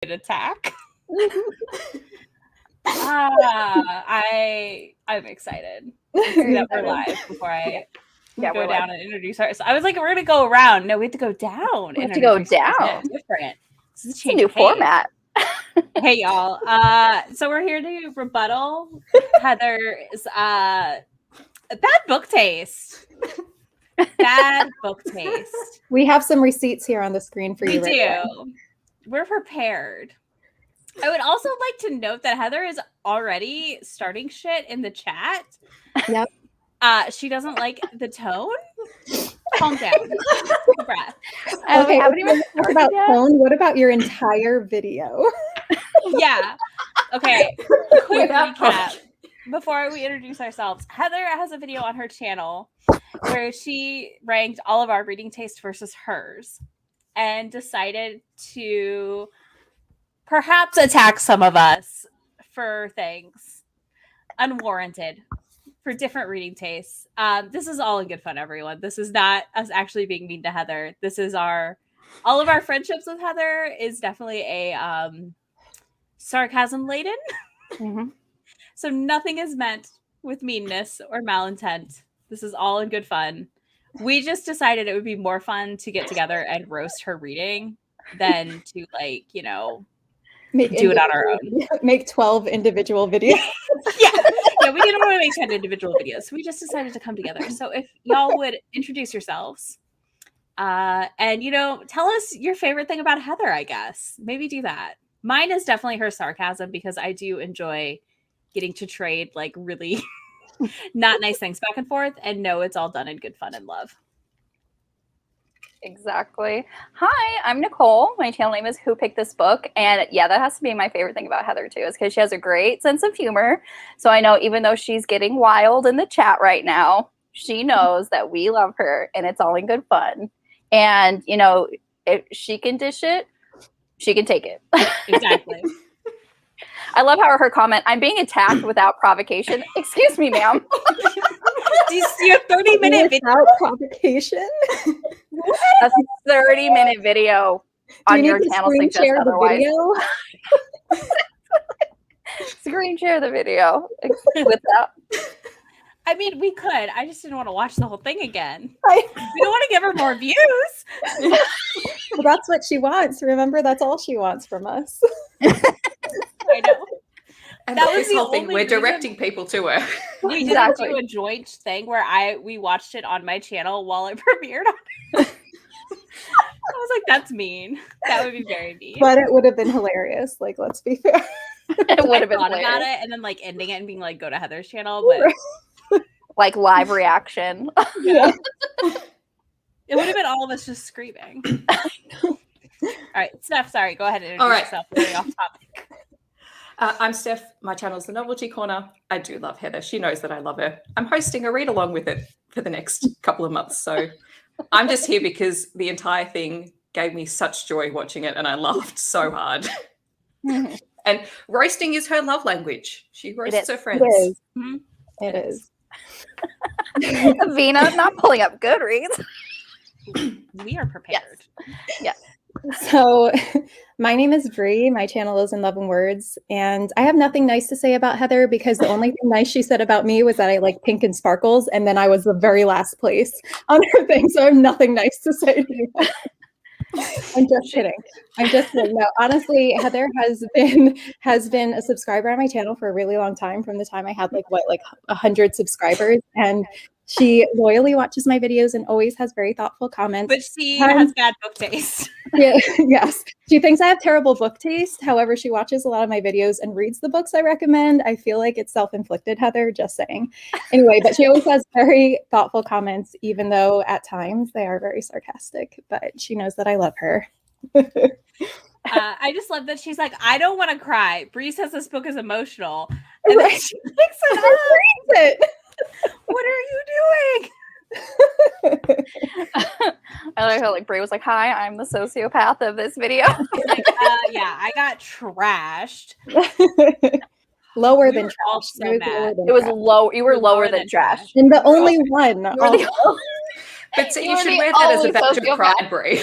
attack. I'm excited. Let's do that for live before I go down and introduce ourselves. I was like, we're gonna go around. No, we have to go down. We have to go down. Different. This is a new format. Hey y'all. So we're here to rebuttal Heather's bad book taste. Bad book taste. We have some receipts here on the screen for you. We do. We're prepared. I would also like to note that Heather is already starting shit in the chat. Yep. She doesn't like the tone. Calm down. Breath. Okay, what about tone? What about your entire video? Yeah. Okay. Quick recap. Before we introduce ourselves, Heather has a video on her channel where she ranked all of our reading taste versus hers and decided to perhaps attack some of us for things unwarranted for different reading tastes. This is all in good fun, everyone. This is not us actually being mean to Heather. This is all of our friendships with Heather is definitely a sarcasm laden. Mm-hmm. So nothing is meant with meanness or malintent. This is all in good fun. We just decided it would be more fun to get together and roast her reading than to do it on our own. Make 12 individual videos. Yeah, we didn't want to make 10 individual videos. So we just decided to come together. So if y'all would introduce yourselves and, tell us your favorite thing about Heather, I guess. Maybe do that. Mine is definitely her sarcasm because I do enjoy getting to trade like really not nice things back and forth, and no, it's all done in good fun and love. Exactly. Hi, I'm Nicole. My channel name is Who Picked This Book, and yeah, that has to be my favorite thing about Heather too, is because she has a great sense of humor. So I know even though she's getting wild in the chat right now, she knows that we love her and it's all in good fun. And if she can dish it, she can take it. Exactly. I love how her comment, I'm being attacked without provocation. Excuse me, ma'am. Do you see a 30-minute video? Without provocation? That's a 30-minute video on your channel. Screen share the video? Screen share the video with that. I mean, we could. I just didn't want to watch the whole thing again. We don't want to give her more views. Well, that's what she wants. Remember, that's all she wants from us. I know. And that was the whole thing. We're directing people to her. We didn't do a joint thing where we watched it on my channel while it premiered on it. I was like, that's mean. That would be very mean. But it would have been hilarious. Like, let's be fair. It would have been thought about it and then like ending it and being like, go to Heather's channel, but like live reaction. Yeah. It would have been all of us just screaming. All right, Steph, sorry, go ahead and introduce yourself. Really off topic. I'm Steph. My channel's The Novelty Corner. I do love Heather. She knows that I love her. I'm hosting a read along with it for the next couple of months. So I'm just here because the entire thing gave me such joy watching it and I laughed so hard. And roasting is her love language. She roasts her friends. It is. Mm-hmm. It is. Avina not pulling up Goodreads. We are prepared. Yes. So my name is Bree. My channel is In Love and Words. And I have nothing nice to say about Heather because the only thing nice she said about me was that I like pink and sparkles. And then I was the very last place on her thing. So I have nothing nice to say to you. I'm just kidding. No, honestly, Heather has been a subscriber on my channel for a really long time, from the time I had like 100 subscribers, and she loyally watches my videos and always has very thoughtful comments. But she has bad book taste. Yeah, yes. She thinks I have terrible book taste. However, she watches a lot of my videos and reads the books I recommend. I feel like it's self-inflicted, Heather, just saying. Anyway, but she always has very thoughtful comments, even though at times they are very sarcastic. But she knows that I love her. I just love that she's like, I don't want to cry. Bree says this book is emotional. And then she picks it up. Reads it. What are you doing? I like how Bree was like, hi, I'm the sociopath of this video. Like, yeah, I got trashed. Lower than trash. So mad. It was low. You were lower than trash. And the only one. But so you should wear that as a badge of pride, Bree.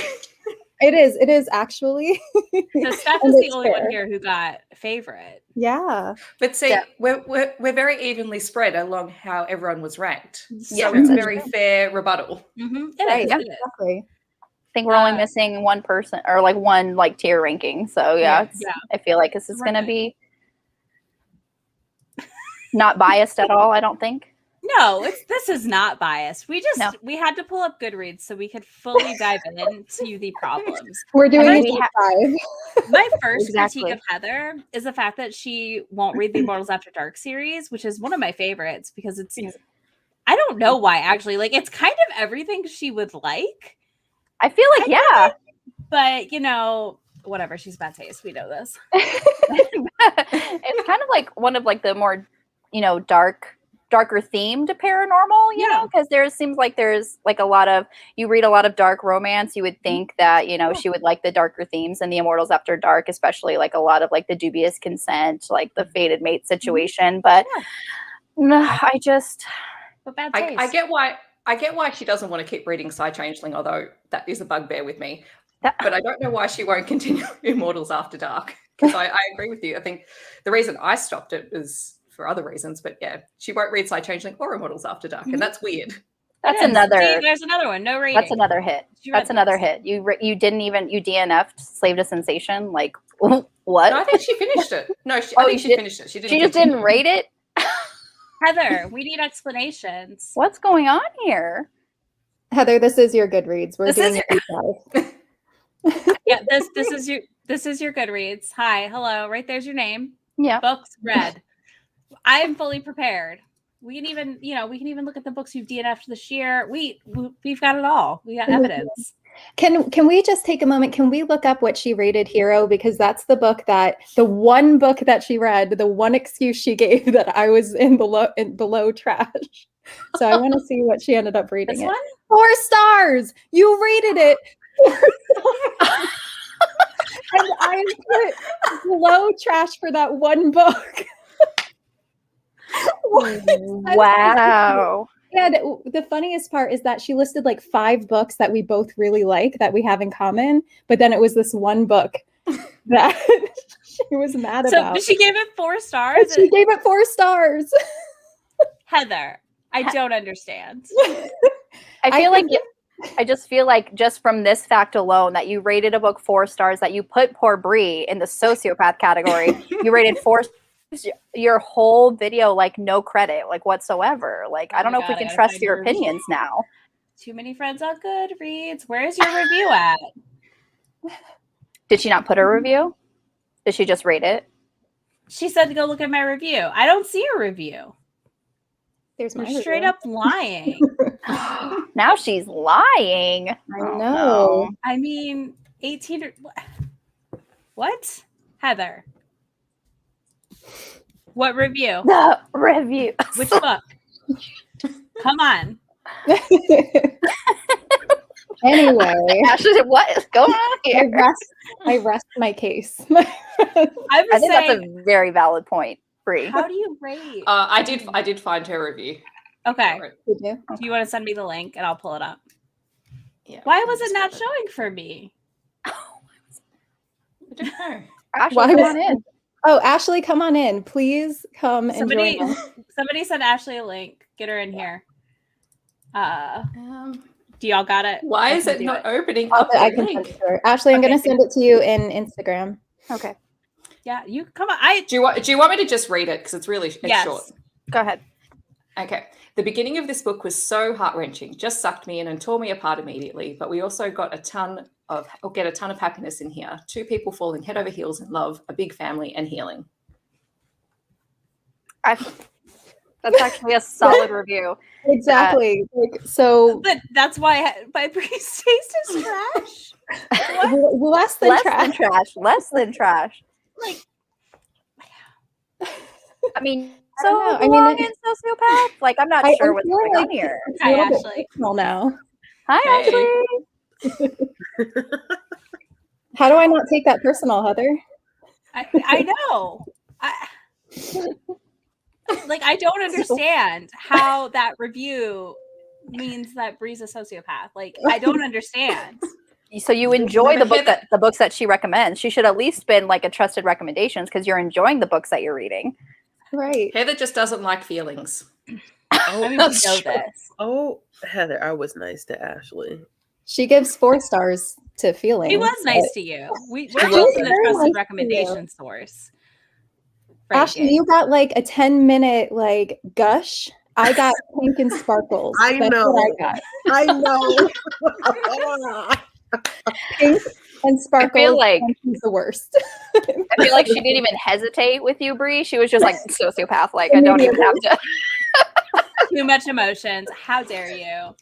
It is actually. So Steph And is the it's only one fair. here who got favorite. Yeah. But see, Yeah. we're very evenly spread along how everyone was ranked. Yeah, So it's a that's very fair rebuttal. Right, It yeah. is. Exactly. I think we're only Uh, missing one person or like one like tier ranking. So Yeah. I feel like this is going to Right. be not biased at all. I don't think. No, this is not biased. We No. had to pull up Goodreads so we could fully dive into the problems. We're doing And a we deep ha- dive. My first Exactly. critique of Heather is the fact that she won't read the Immortals After Dark series, which is one of my favorites because it's I don't know why actually. Like it's kind of everything she would like. I feel like But you know, whatever, she's bad taste. We know this. it's kind of like one of like the more, darker themed paranormal, you know, because seems like there's like you read a lot of dark romance. You would think that, she would like the darker themes in the Immortals After Dark, especially like a lot of like the dubious consent, like the fated mate situation. But no, But bad taste. I get why she doesn't want to keep reading Psy Changeling, although that is a bugbear with me. But I don't know why she won't continue Immortals After Dark. Because I agree with you. I think the reason I stopped it was for other reasons. But yeah, she won't read Psy Changeling or Immortals After Dark. And that's weird. That's another. See, there's another one. No rating. That's another hit. That's another hit. You didn't even you DNF'd Slave to Sensation. Like what? No, I think she finished it. No, I think she finished it. She just didn't rate it. Heather, we need explanations. What's going on here? Heather, this is your Goodreads. We're doing a deep dive. Yeah, this is your Goodreads. Hi, hello. Right there's your name. Yeah. Books read. I am fully prepared. We can even look at the books you've DNF'd this year. We've got it all. We got evidence. Can we just take a moment? Can we look up what she rated Hero? Because that's the one book that she read, the one excuse she gave that I was in below trash. So I want to see what she ended up rating. This it. one? 4 stars. You rated it 4 stars. And I put below trash for that one book. Wow. Yeah, the funniest part is that she listed like 5 books that we both really like that we have in common, but then it was this one book that she was mad about. So she gave it 4 stars? She gave it 4 stars. Heather, I don't understand. I just feel like just from this fact alone that you rated a book 4 stars, that you put poor Brie in the sociopath category. You rated 4 stars. Your whole video, like no credit, like whatsoever. Like I don't know if we can trust your opinions now. Too many friends on Goodreads. Where's your review at? Did she not put a review? Did she just rate it? She said to go look at my review. I don't see a review. There's my You're straight up lying. Now she's lying. I know. I mean, 18. What? Heather. What review? The review. Which book? Come on. Anyway, Ashley, what is going on here? I rest my case. I think that's a very valid point, Brie. How do you rate? I did find her review. Okay. Did you? Do you want to send me the link and I'll pull it up? Yeah. Why was it not showing for me? I don't know. Ashley, Why come was- on in. Oh, Ashley, come on in. Please come and join us. Somebody send Ashley a link. Get her in here. Do y'all got it? Why is it not opening up I the can send link? it to her. Ashley, I'm going to send it to you in Instagram. Okay. Yeah, you come on. Do you want me to just read it because it's really short? Go ahead. Okay. The beginning of this book was so heart-wrenching, just sucked me in and tore me apart immediately. But we also get a ton of happiness in here. 2 people falling head over heels in love, a big family, and healing. That's actually a solid review. Exactly. But that's why my Bree's taste is trash. Less than trash. Less than trash. Like, I mean, I so mean, in sociopath? Like, I'm not sure what's going on here. It's Hi, a little bit Ashley. personal now. Hi, Hey. Ashley. How do I not take that personal, Heather? I know. I don't understand how that review means that Bree's a sociopath. Like, I don't understand. So you enjoy Remember the books that she recommends. She should at least been like a trusted recommendations because you're enjoying the books that you're reading. Right. Heather just doesn't like feelings. Oh, I mean, we know this. oh, Heather, I was nice to Ashley. She gives 4 stars to feelings. He was nice to you. We're was both in the very nice trusted to recommendation source. Ashley, you got like a 10-minute like gush. I got pink and sparkles. I That's know. what I got. I know. Pink and sparkles. like- and she's the worst. I feel like she didn't even hesitate with you, Bree. She was just like sociopath. Like I don't even have to. Too much emotions. How dare you?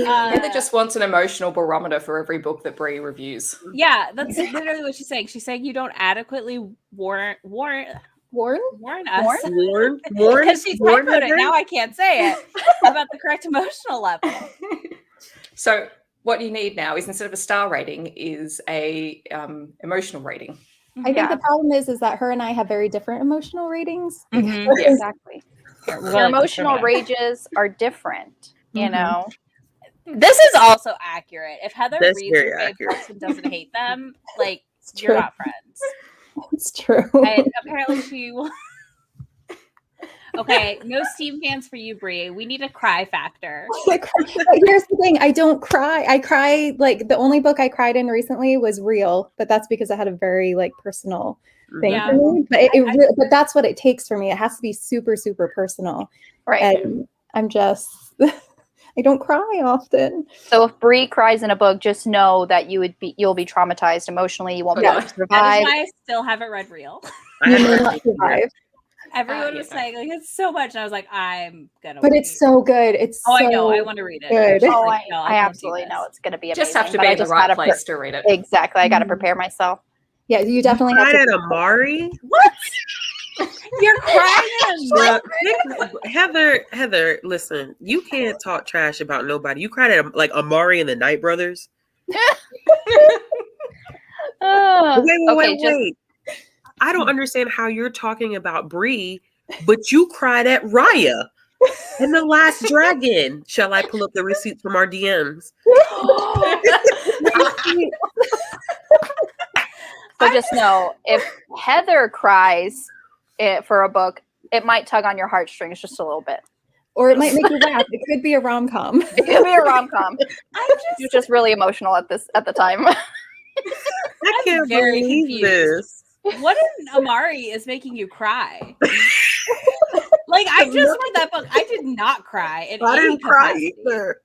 Heather just wants an emotional barometer for every book that Brie reviews. Yeah, that's literally what she's saying. She's saying you don't adequately warn Warren? us. Warn? Warren? Because she typoed it. Now I can't say it. About the correct emotional level. So what you need now is, instead of a star rating, is a emotional rating. I think the problem is that her and I have very different emotional ratings. Mhm. Yes. Exactly. Your emotional rages are different. You Mhm. know. This is also accurate. If Heather That's reads very your favorite accurate. books and doesn't hate them, like It's you're true. not friends. It's true. And apparently she will. Okay, no Steam fans for you, Brie. We need a cry factor. But here's the thing, I don't cry. I cry, like the only book I cried in recently was Real, but that's because I had a very like personal thing Yeah. for me. But but that's what it takes for me. It has to be super, super personal. Right. And I'm just I don't cry often. So if Bree cries in a book, just know that you'll be traumatized emotionally. You won't be able to That is survive. why I still haven't read Real. I You had may to- not survive. Everyone was Yeah. saying like it's so much, and I was like, I'm gonna. But wait. it's so good. It's Oh, so I know. I want to read it. good. She's Oh, like, I, no, I can't do absolutely this. know it's going to be amazing. Just have to but be I in the just right gotta place to read it. Exactly. I got to Mhm. prepare myself. Yeah, you definitely have cried to at Amari. What? You're crying in a Heather, listen, you can't talk trash about nobody. You cried at like Amari and the Knight Brothers. Wait. I don't understand how you're talking about Bree, but you cried at Raya and the Last Dragon. Shall I pull up the receipts from our DMs? So just know, if Heather cries for a book, it might tug on your heartstrings just a little bit. or it might make you laugh. It could be a rom-com. It could be a rom-com. You're just really emotional at the time. I can't very believe confused. this. What in Amari is making you cry? Like I just read that book. I did not cry. In I any didn't cry capacity. either.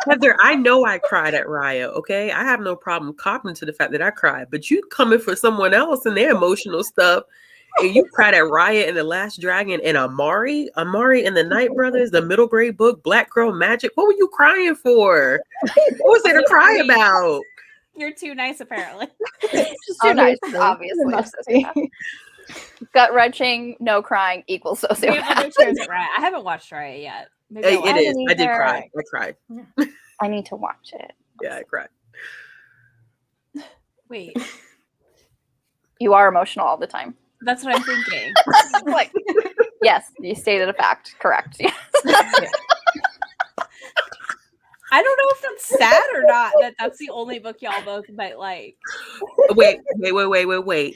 Heather, I know I cried at Raya, okay? I have no problem copping to the fact that I cried, but you coming for someone else and their emotional stuff, and you cried at Raya and the Last Dragon and Amari and the Knight Brothers, the middle grade book, Black Girl Magic. What were you crying for? What was there to cry about? You're too nice, apparently. Just too nice, It obviously. must be. Gut wrenching, no crying equals We have other sociopath. chairs at Riot. I haven't watched Riot yet. Maybe I'll It watch is. I did either. cry. I cried. I need to watch it. Yeah, I cried. Wait, You are emotional all the time. that's what I'm thinking. Like, yes, you stated a fact. Correct. Yes. I don't know if that's sad or not. That's the only book y'all both might like. Wait.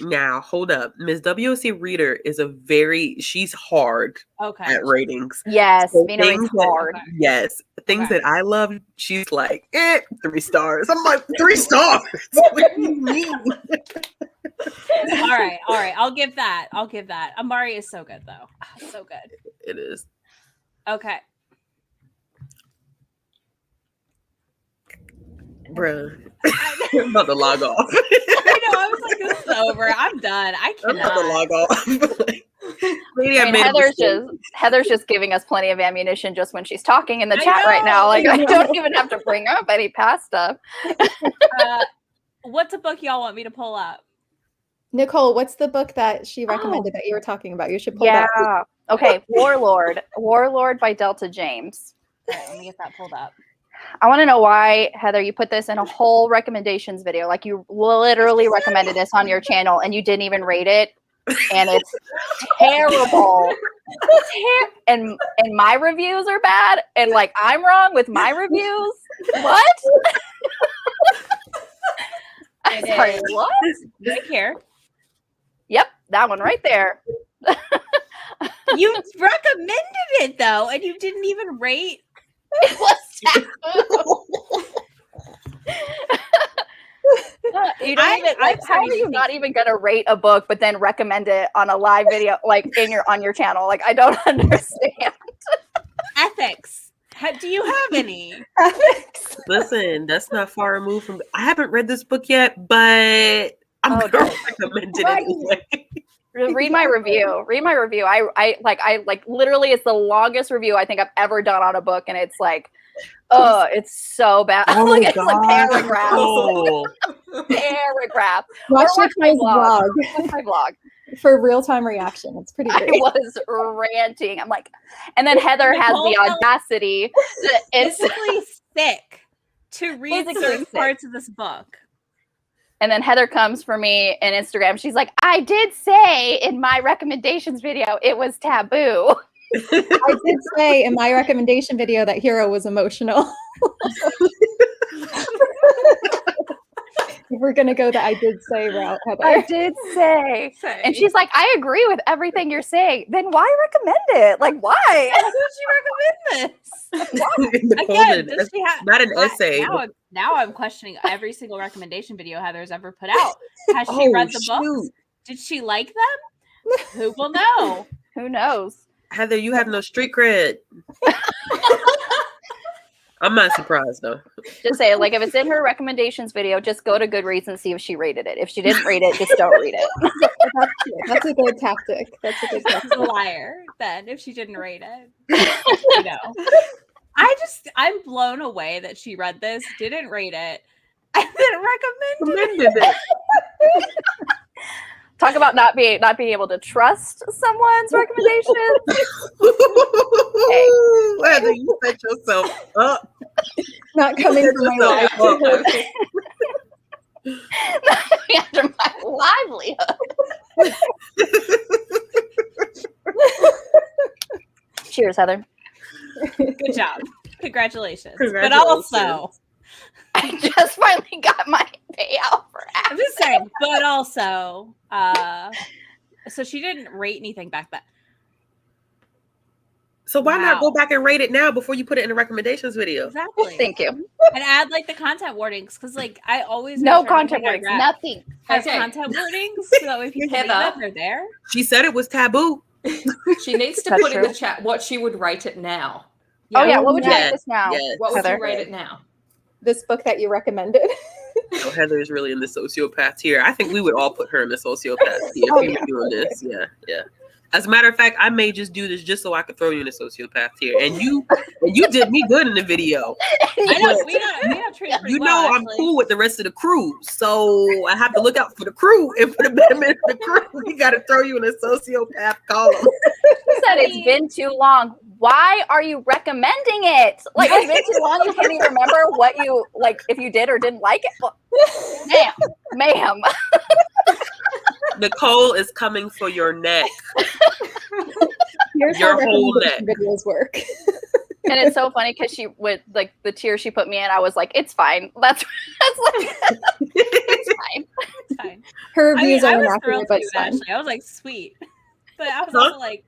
Now, hold up. Ms. WOC Reader is she's hard Okay. at ratings. Yes, So Mina reads things that- hard. Yes. Things Okay. that I love, she's like, 3 stars. I'm like, 3 stars. What do you mean? All right. I'll give that. Amari is so good though. So good. It is. Okay. Bruh. I'm about to log off. I know. I was like, this is over. I'm done. I I'm about to cannot. log off. Maybe I mean, made a mistake. Heather's just giving us plenty of ammunition just when she's talking in the I chat right now. know, Like, I I know. don't even have to bring up any past stuff. What's a book y'all want me to pull up? Nicole, what's the book that she recommended that you were talking about? You should pull that. Yeah. Okay. Warlord by Delta James. All right, let me get that pulled up. I want to know why, Heather, you put this in a whole recommendations video. Like, you literally recommended this on your channel and you didn't even rate it. And it's terrible. and my reviews are bad, and like I'm wrong with my reviews. What? I'm sorry, what? Right here. Yep, that one right there. You recommended it though, and you didn't even rate. It was taboo. You don't even, like, how are you not even gonna rate a book but then recommend it on a live video, like on your channel? Like, I don't understand. Ethics. Do you have any? Ethics. Listen, that's not far removed from. I haven't read this book yet, but I'm gonna recommend it anyway. Read my review. Read my review. I literally, it's the longest review I think I've ever done on a book, and it's like, oh, it's so bad. Oh Like, it's God. like paragraphs. Oh. Paragraph. Watch Or my vlog Watch my vlog. for real-time reaction. It's pretty I great. was ranting. I'm like, and then Heather has the audacity to Physically sick to read Physically certain sick. parts of this book. And then Heather comes for me on Instagram. She's like, I did say in my recommendations video it was taboo. I did say in my recommendation video that Hero was emotional. We're gonna go the I did say route, Heather. I did say. And she's like, I agree with everything you're saying. Then why recommend it? Like, why? Why would you recommend this? Again, does she have not an essay. Now I'm questioning every single recommendation video Heather's ever put out. Has she read the books? Did she like them? Who will know? Who knows? Heather, you have no street cred. I'm not surprised though. Just say, like, if it's in her recommendations video, just go to Goodreads and see if she rated it. If she didn't rate it, just don't read it. That's a good tactic. That's a good tactic. She's a liar then if she didn't rate it. You know. I'm blown away that she read this, didn't rate it, and then recommended it. Talk about not being able to trust someone's recommendations. Hey. Heather, you set yourself up. Not coming to my life. After my livelihood. Cheers, Heather. Good job. Congratulations. But also, I just finally got my payout for I'm just saying, but also, so she didn't rate anything back then. So why not go back and rate it now before you put it in the recommendations video? Exactly. Thank you. And add like the content warnings, because like I always no content warnings, nothing. Has content warnings, so that way people read them, they're there. She said it was taboo. She needs to put in the chat what she would rate it now. Yeah. Oh yeah, what would you rate this now? Yes. What would you rate it now? This book that you recommended. Oh, Heather is really in the sociopath tier. I think we would all put her in the sociopath tier if we were doing this. Yeah, yeah. As a matter of fact, I may just do this just so I could throw you in the sociopath tier. And you did me good in the video. I know we got treated pretty well, I'm cool with the rest of the crew, so I have to look out for the crew. And for the betterment of the crew, we got to throw you in a sociopath column. She said it's been too long. Why are you recommending it? Like, it's been too long. You can't even remember what you like, if you did or didn't like it. Ma'am. Nicole is coming for your neck. Here's Your how whole neck. videos work. And it's so funny because she, with like the tier she put me in, I was like, it's fine. That's like, it's fine. It's fine. Her reviews I are was inaccurate, thrilled but too, fun. Ashley. I was like, sweet. But I was also like,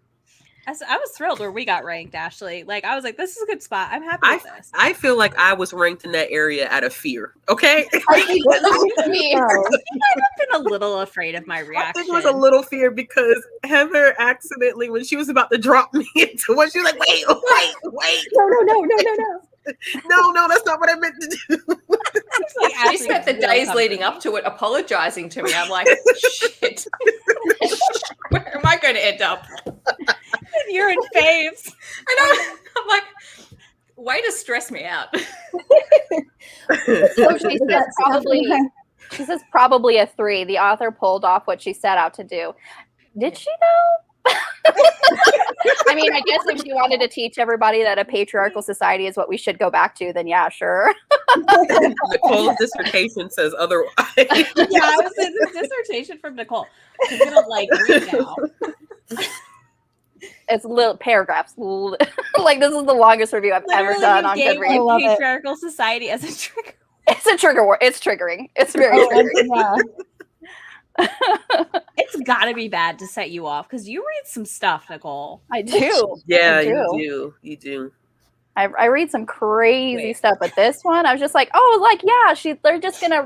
I was thrilled where we got ranked, Ashley. Like, I was like, this is a good spot. I'm happy with this. I feel like I was ranked in that area out of fear. Okay. I might have been a little afraid of my reaction. I think it was a little fear because Heather accidentally, when she was about to drop me into what, she was like, wait. No, that's not what I meant to do. She spent the days leading up to it apologizing to me. I'm like, shit. Where am I going to end up? You're in faves. I'm like, way to stress me out. So she says probably a 3. The author pulled off what she set out to do. Did she though? I mean, I guess if she wanted to teach everybody that a patriarchal society is what we should go back to, then yeah, sure. Nicole's dissertation says otherwise. Yeah, I was in this dissertation from Nicole. She's gonna like read now. It's little paragraphs. Like this is the longest review I've ever done on Goodreads. love it. Patriarchal society as a trigger. It's a trigger word. It's triggering. It's very triggering. It's got to be bad to set you off because you read some stuff, Nicole. I do. Yeah, I do. you do. I read some crazy stuff, but this one I was just like, oh, like yeah, they're just gonna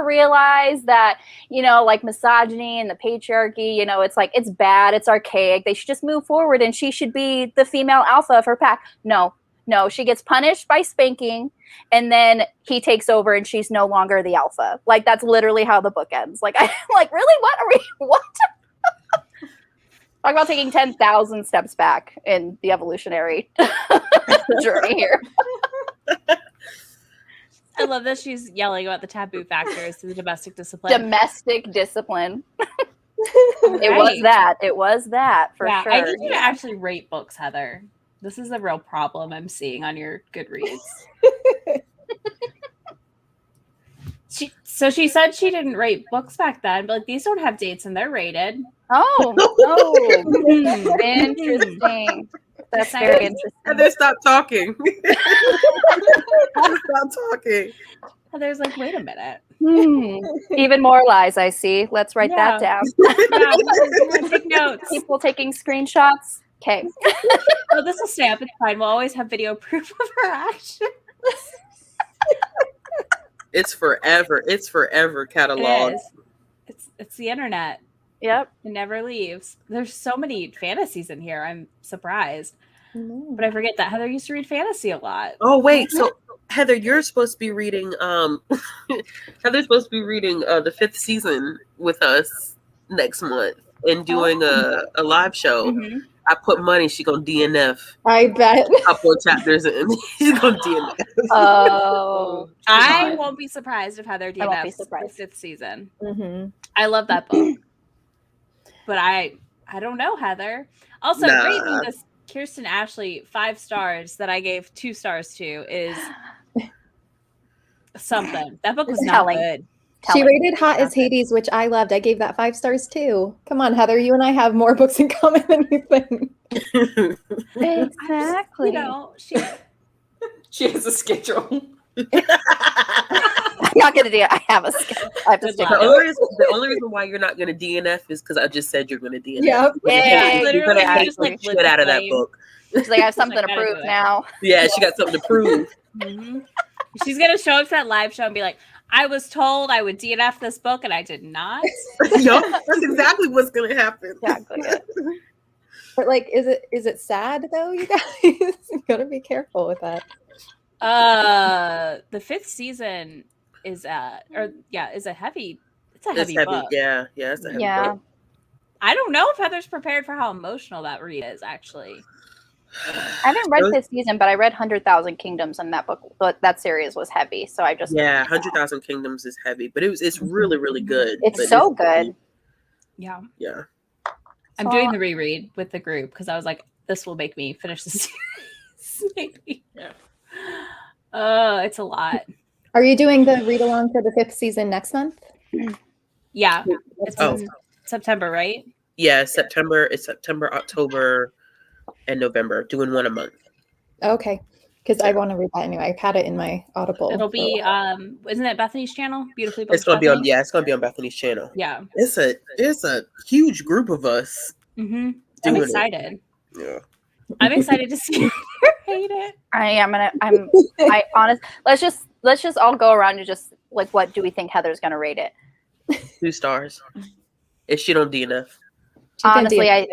realize that, you know, like misogyny and the patriarchy, you know, it's like it's bad, it's archaic. They should just move forward, and she should be the female alpha of her pack. No, she gets punished by spanking, and then he takes over, and she's no longer the alpha. Like that's literally how the book ends. Like I'm like, really? What are we? What? Talk about taking 10,000 steps back in the evolutionary journey here. I love that she's yelling about the taboo factors to the domestic discipline. Domestic discipline. It was that for sure. I need you to actually rate books, Heather. This is a real problem I'm seeing on your Goodreads. So she said she didn't rate books back then, but like these don't have dates and they're rated. Oh, interesting. That's very interesting. Heather, stop talking. Stop talking. Heather's like, wait a minute. Even more lies, I see. Let's write that down. Take notes. People taking screenshots. Okay. Oh, this will stay up. It's fine. We'll always have video proof of her actions. It's forever. It's forever cataloged. It's the internet. Yep. It never leaves. There's so many fantasies in here. I'm surprised. But I forget that Heather used to read fantasy a lot. Oh, wait. So Heather, you're supposed to be reading Heather's supposed to be reading the 5th season with us next month and doing a live show. Mm-hmm. I put money she gonna DNF. I bet. A couple of chapters in. She's gonna DNF. Oh. I won't be surprised if Heather I won't be DNFs the surprised. 5th season. Mm-hmm. I love that book. But I don't know, Heather. Also, rating this Kirsten Ashley 5 stars that I gave 2 stars to is something. That book was not good. She rated Hot as Hades, which I loved. I gave that 5 stars too. Come on, Heather, you and I have more books in common than you think. Exactly. You know, She has a schedule. I'm not gonna do it. I have a schedule. I have to stick The to only, reason, the only reason why you're not gonna DNF is because I just said you're gonna DNF. Yep. Yeah, you're gonna hate the shit out of that book. She's like, I have something Like, to gotta prove do it. now. Yeah, she got something to prove. Mm-hmm. She's gonna show up to that live show and be like, I was told I would DNF this book and I did not. Yup, that's exactly what's gonna happen. Exactly. But like, is it sad though, you guys? You gotta be careful with that. The 5th season is a heavy. It's a heavy heavy. book. Yeah, it's a heavy book. I don't know if Heather's prepared for how emotional that read is. Actually, I haven't read this season, but I read 100,000 Kingdoms, and that book, that series was heavy. So I just 100,000 Kingdoms is heavy, but it's really really good. It's so good. yeah. So- I'm doing the reread with the group because I was like, this will make me finish the series. Maybe. It's a lot. Are you doing the read along for the 5th season next month? Yeah, it's in September, right? Yeah, September. It's September, October, and November. Doing one a month. Okay, because I want to read that anyway. I've had it in my Audible. It'll be isn't it Bethany's channel? Beautifully Booked It's gonna be on. Bethany? Yeah, it's gonna be on Bethany's channel. Yeah. It's a huge group of us. Mm-hmm. I'm doing it. excited. Yeah. I'm excited to see her hate it. I honest. Let's just all go around and just like, what do we think Heather's gonna rate it? 2 stars. If she don't DNF. She can Honestly, DNF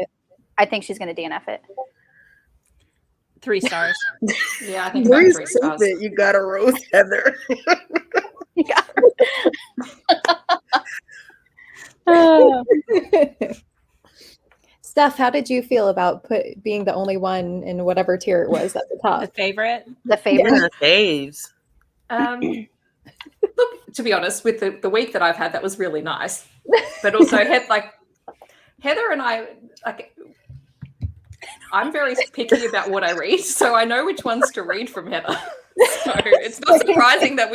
I think she's gonna DNF it. 3 stars. Yeah, I think about 3 stars. You got a roast, Heather. Steph, how did you feel about being the only one in whatever tier it was at the top? The favorite. The favorite. Yeah, faves. Look, to be honest, with the week that I've had, that was really nice. But also, Heather and I, I'm very picky about what I read, so I know which ones to read from Heather. So it's not surprising that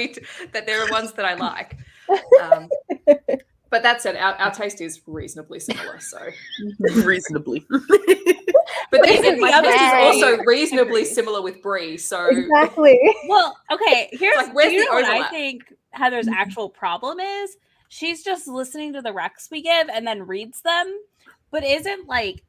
there are ones that I like. But that said, our taste is reasonably similar. So Reasonably. But then Isn't my the other taste is thing- also reasonably similar with Brie. So Exactly. Well, okay, here's like, where's do you the know what I overlap? think Heather's actual problem is? She's just listening to the recs we give and then reads them, but isn't like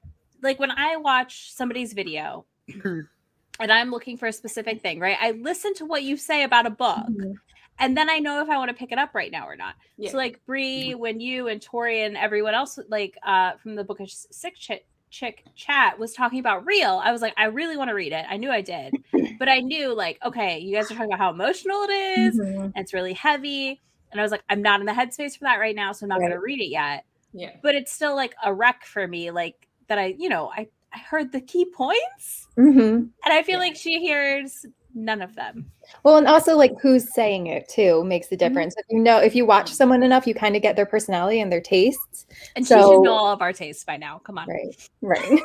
when I watch somebody's video and I'm looking for a specific thing, right? I listen to what you say about a book. Mhm. And then I know if I want to pick it up right now or not. Yeah. So like Bree, when you and Tori and everyone else like from the Bookish Sick Chick chat was talking about Real, I was like, I really want to read it. I knew I did, but I knew like, okay, you guys are talking about how emotional it is, Mhm. and it's really heavy, and I was like, I'm not in the headspace for that right now, so I'm not going to read it yet. Yeah. But it's still like a wreck for me, like that. I heard the key points, Mhm. and I feel Yeah. like she hears none of them. Well, and also like who's saying it too makes a Mm-hmm. difference. If you watch someone enough, you kind of get their personality and their tastes. And she should know all of our tastes by now. Come on. Right.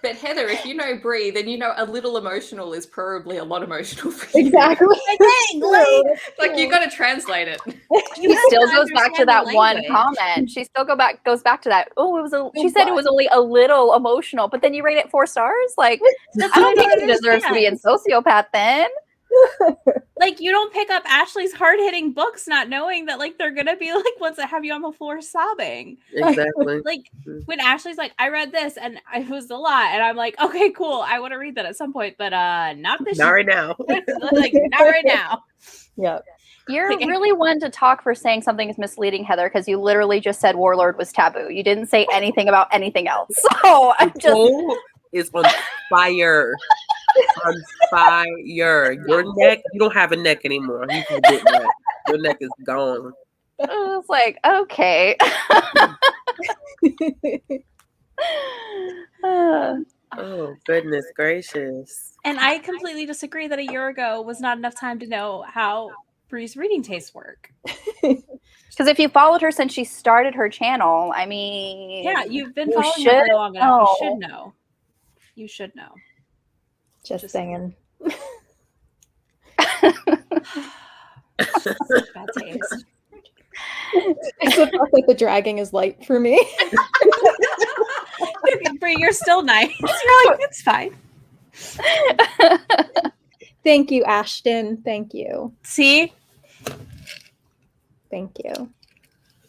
But Heather, if you know Brie, then you know a little emotional is probably a lot emotional for you. Exactly. Like you got to translate it. She still goes back to understand that the one language. comment. She still goes back to that. Oh, it was she said it was only a little emotional, but then you rate it 4 stars. Like That's I don't what think she deserves to be in sociopath then. Like you don't pick up Ashley's hard-hitting books not knowing that like they're gonna be like ones that have you on the floor sobbing. Exactly. Like when Ashley's like, I read this and it was a lot, and I'm like, okay, cool, I want to read that at some point, but not this Not year. right now. Like not right now. Yep. You're really one to talk for saying something is misleading, Heather, because you literally just said Warlord was taboo. You didn't say anything about anything else. So I'm just Nicole is on fire. On fire. Your neck, you don't have a neck anymore. You can forget that. Your neck is gone. I was like, okay. Oh, goodness gracious. And I completely disagree that a year ago was not enough time to know how Bree's reading tastes work. Because if you followed her since she started her channel, I mean, Yeah, you've been you following her should for long enough. You know. should know. You should know. Just saying. Bad taste. It's the fact that the dragging is light for me. Bree, you're still nice. You're like, it's fine. Thank you, Ashton. Thank you. See? Thank you.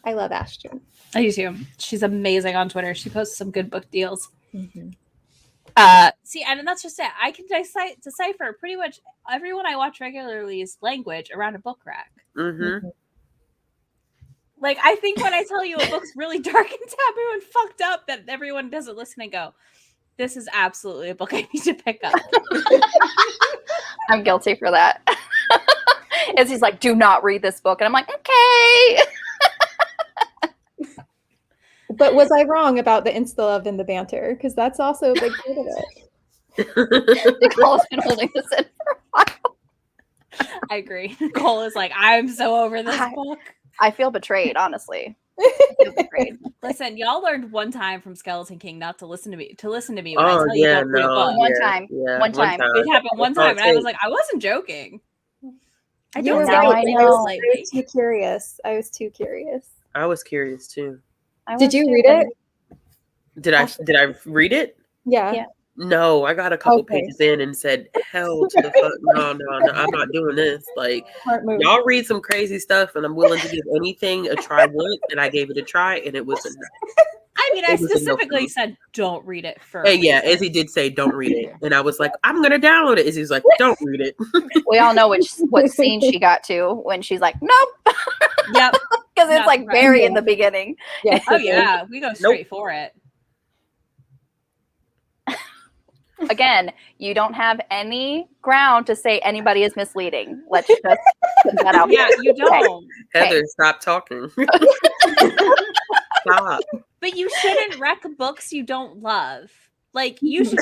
I love Ashton. I do too. She's amazing on Twitter. She posts some good book deals. Mm-hmm. See, and that's just it. I can decipher pretty much everyone I watch regularly's language around a book rack. Mm-hmm. Like, I think when I tell you a book's really dark and taboo and fucked up, that everyone doesn't listen and go, this is absolutely a book I need to pick up. I'm guilty for that. And he's like, do not read this book. And I'm like, okay. But was I wrong about the Insta love and the banter? Because that's also a big part of it. Nicole's been holding this in for a while. I agree. Nicole is like, I'm so over this book. I feel betrayed, honestly. I feel betrayed. Listen, y'all learned one time from Skeleton King not to listen to me when I Oh, tell you yeah, don't read a no. book. One time. One time. It happened one That's all time, it and I was takes. like, I wasn't joking. I You don't were say now right. I things know. I lightly. was too curious. I was too curious. I was curious too. Did you read it? Did I read it? Yeah. Yeah. No, I got a couple Okay. pages in and said, hell to the fuck. No, I'm not doing this. Like, Smart move. y'all read some crazy stuff and I'm willing to give anything a try once, and I gave it a try and it wasn't. I mean, I It was a no specifically for me. said don't read it first. And yeah, Izzy did say don't read it. And I was like, I'm gonna download it. Izzy's like, don't read it. We all know what scene she got to when she's like, nope. Yep. Because it's Not like surprised. very in the beginning. Yes, Oh it is. yeah, we go straight for it. Again, you don't have any ground to say anybody is misleading. Let's just put that out Yeah, there. you don't. Heather, stop talking. Stop. But you shouldn't wreck books you don't love. Like you should.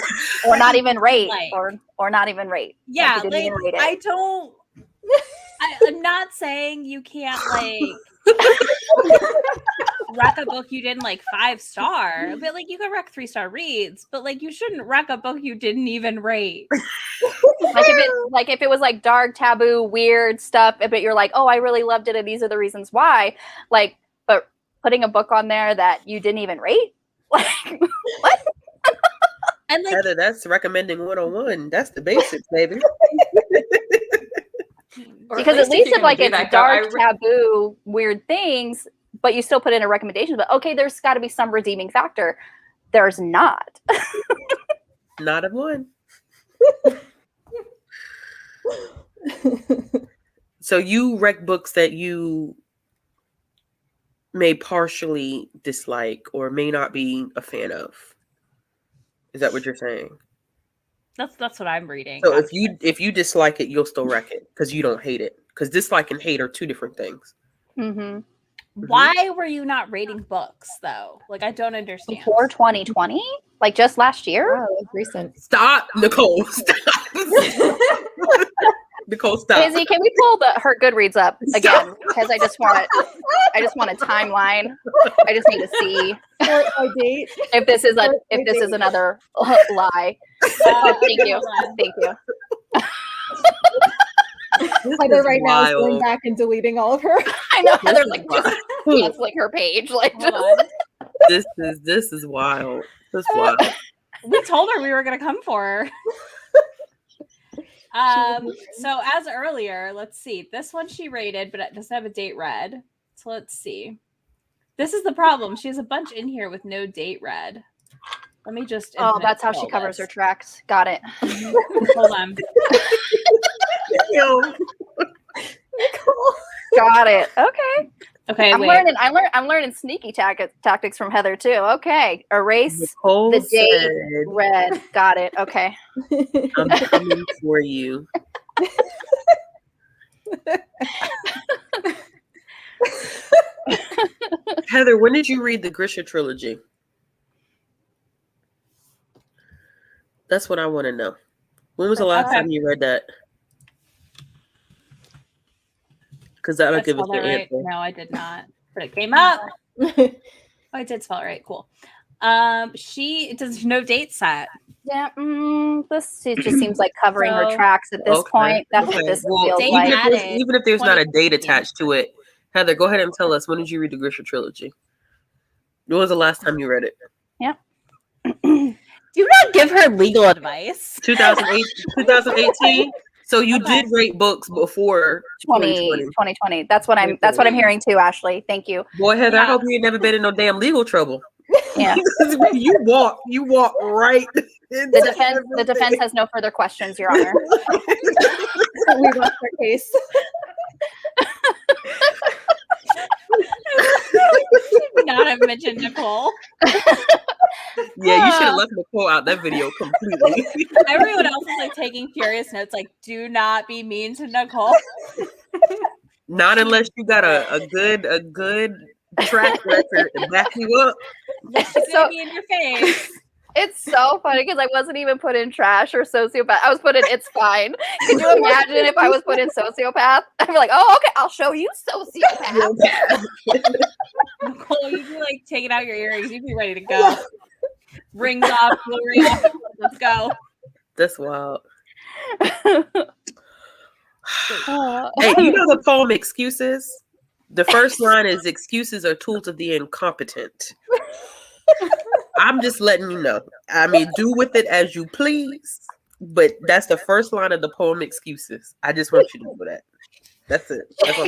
Or not even rate. Like- Or not even rate. Yeah, you didn't like even rate it. I don't. I'm not saying you can't like wreck a book you didn't like 5-star, but like you could wreck 3-star reads, but like you shouldn't wreck a book you didn't even rate. Like if it was like dark, taboo, weird stuff, but you're like, oh, I really loved it, and these are the reasons why. Like, but putting a book on there that you didn't even rate? Like, what? And like, Heather, that's recommending 101. That's the basics, baby. Or Because at least you're if like gonna do it's that, dark, taboo, weird things, but you still put in a recommendation, but okay, there's got to be some redeeming factor. There's not. Not of one. So you rec books that you may partially dislike or may not be a fan of. Is that what you're saying? that's what I'm reading. So if you dislike it, you'll still rec it because you don't hate it. Because dislike and hate are two different things. Mm-hmm. Why were you not rating books though? Like, I don't understand. Before 2020, like just last year. Wow, it's recent. Stop, Nicole. Stop. Nicole, stop. Izzy, can we pull her Goodreads up again? Because I just want a timeline. I just need to see if this is another lie. Thank you. Thank you. Heather right now is going back and deleting all of her. I know Heather's like just canceling her page. Like, This is wild. This is wild. We told her we were gonna come for her. So as earlier, let's see. This one she rated, but it doesn't have a date read. So let's see. This is the problem. She has a bunch in here with no date read. Let me just. Oh, that's how she covers her tracks. Got it. Hold on. Got it. Okay. Okay. I'm learning sneaky tactics from Heather too. Okay. Erase Nicole the date read. Got it. Okay. I'm coming for you. Heather, when did you read the Grisha trilogy? That's what I want to know. When was the last time you read that? Because that'll give us the answer. No, I did not. But it came up. I did spell it right. Cool. She does no date set. Yeah, it just seems like covering her tracks at this point. That's what this feels like. Even if there's not a date attached to it, Heather, go ahead and tell us, when did you read the Grisha trilogy? When was the last time you read it? Yeah. Do not give her legal advice. 2018. So you did rate books before 2020. That's what I'm hearing too, Ashley. Thank you. Boy, Heather, I hope you ain't never been in no damn legal trouble. Yeah. you walk right. The defense has no further questions, Your Honor. We lost our case. Not have mentioned Nicole. Yeah, you should have left Nicole out that video completely. Everyone else is like taking furious notes, like, do not be mean to Nicole. Not unless you got a good track record to back you up. She's gonna be in your face. It's so funny because I wasn't even put in trash or sociopath. I was put in it's fine. Could you imagine if I was put in sociopath? I'd be like, oh, okay, I'll show you sociopath. Nicole, you'd be like taking out your earrings. You'd be ready to go. Rings off, jewelry off. Let's go. That's wild. Hey, you know the poem Excuses? The first line is, excuses are tools of the incompetent. I'm just letting you know. I mean, do with it as you please, but that's the first line of the poem Excuses. I just want you to know that. That's it. That's all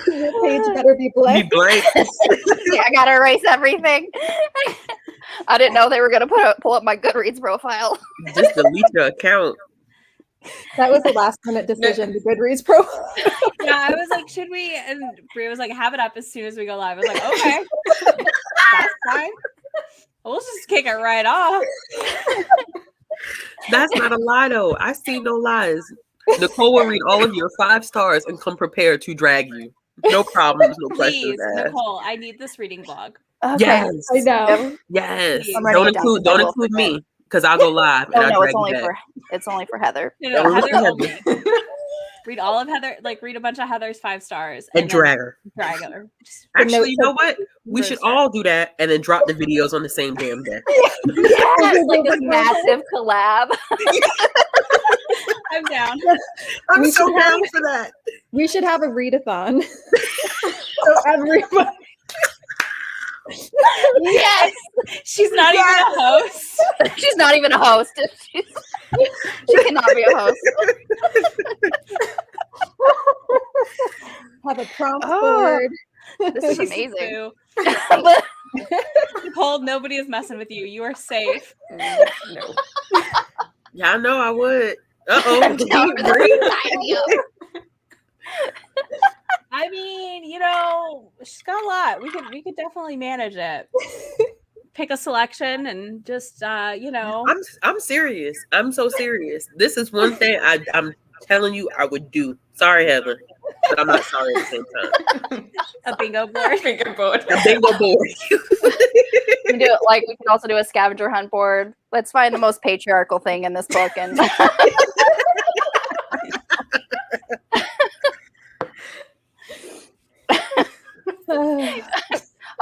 Your page better be blank. Yeah, I gotta erase everything. I didn't know they were gonna pull up my Goodreads profile. Just delete your account. That was the last minute decision. The Goodreads profile. Yeah, I was like, should we? And Bria was like, have it up as soon as we go live. I was like, okay, that's fine. We'll just kick it right off. That's not a lie, though. I see no lies. Nicole will read all of your 5 stars and come prepared to drag you. No problems, no questions asked. Nicole, I need this reading blog. Okay. Yes, I know. yes. Don't Don't include me because I'll go live. Oh and no, I'll it's only for Heather. No, Heather only. Read all of Heather, like read a bunch of Heather's 5 stars and drag her. Drag her. Actually, you know what? We should all do that and then drop the videos on the same damn day. Yes, like this massive collab. I'm down. I'm We so should have- down for that. We should have a readathon. So everybody. Yes. She's not even a host. She's not even a host. She cannot be a host. Have a prompt Oh. board. This is She's amazing. Sue. But Nicole, nobody is messing with you. You are safe. No. Yeah, I know I would. Uh-oh. I'm down for that. Sign me up. I mean, she's got a lot. We could definitely manage it. Pick a selection and just I'm serious. I'm so serious. This is one thing I'm telling you I would do. Sorry, Heather, but I'm not sorry at the same time. a bingo board. Bingo board. A bingo board. We do it like we can also do a scavenger hunt board. Let's find the most patriarchal thing in this book and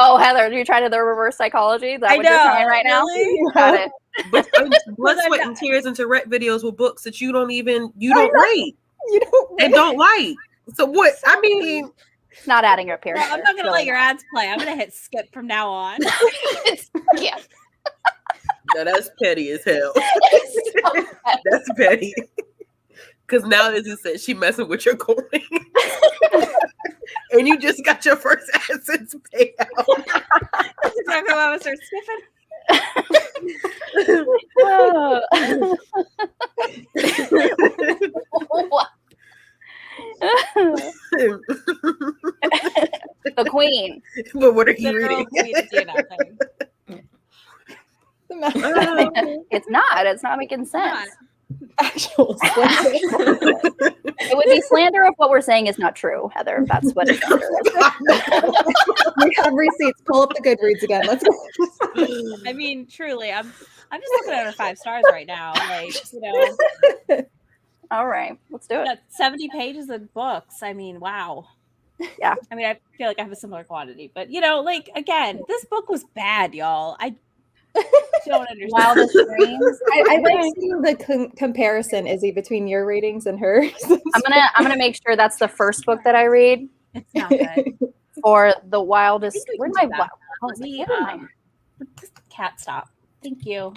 Oh, Heather, are you trying the reverse psychology? Is that what you're trying right now? Really? Got it. But blood, sweat, and tears into rec videos with books that you don't rate. You don't And don't like. So what? I mean, It's not adding up here. Well, I'm not gonna let your ads play. I'm gonna hit skip from now on. Yeah. no, that's petty as hell. That's petty. Because now, as it says, she messing with your coin. And you just got your first AdSense payout. That's exactly why I was start skipping. The queen. But what are you Literal reading? queen do nothing. It's not making sense. Actual slander. It would be slander if what we're saying is not true, Heather. That's what it's under. We have receipts. Pull up the Goodreads again. Let's go. I mean, truly, I'm just looking at her 5 stars right now. Like, All right, let's do it. got 70 pages of books. I mean, wow. Yeah. I mean, I feel like I have a similar quantity, but again, this book was bad, y'all. I don't understand. Wildest dreams. I like seeing the comparison, Izzy, between your ratings and hers. I'm gonna make sure that's the first book that I read It's not good. for the wildest. I think we Where can am do I? that. Wow, Let me, where am cat stop. Thank you.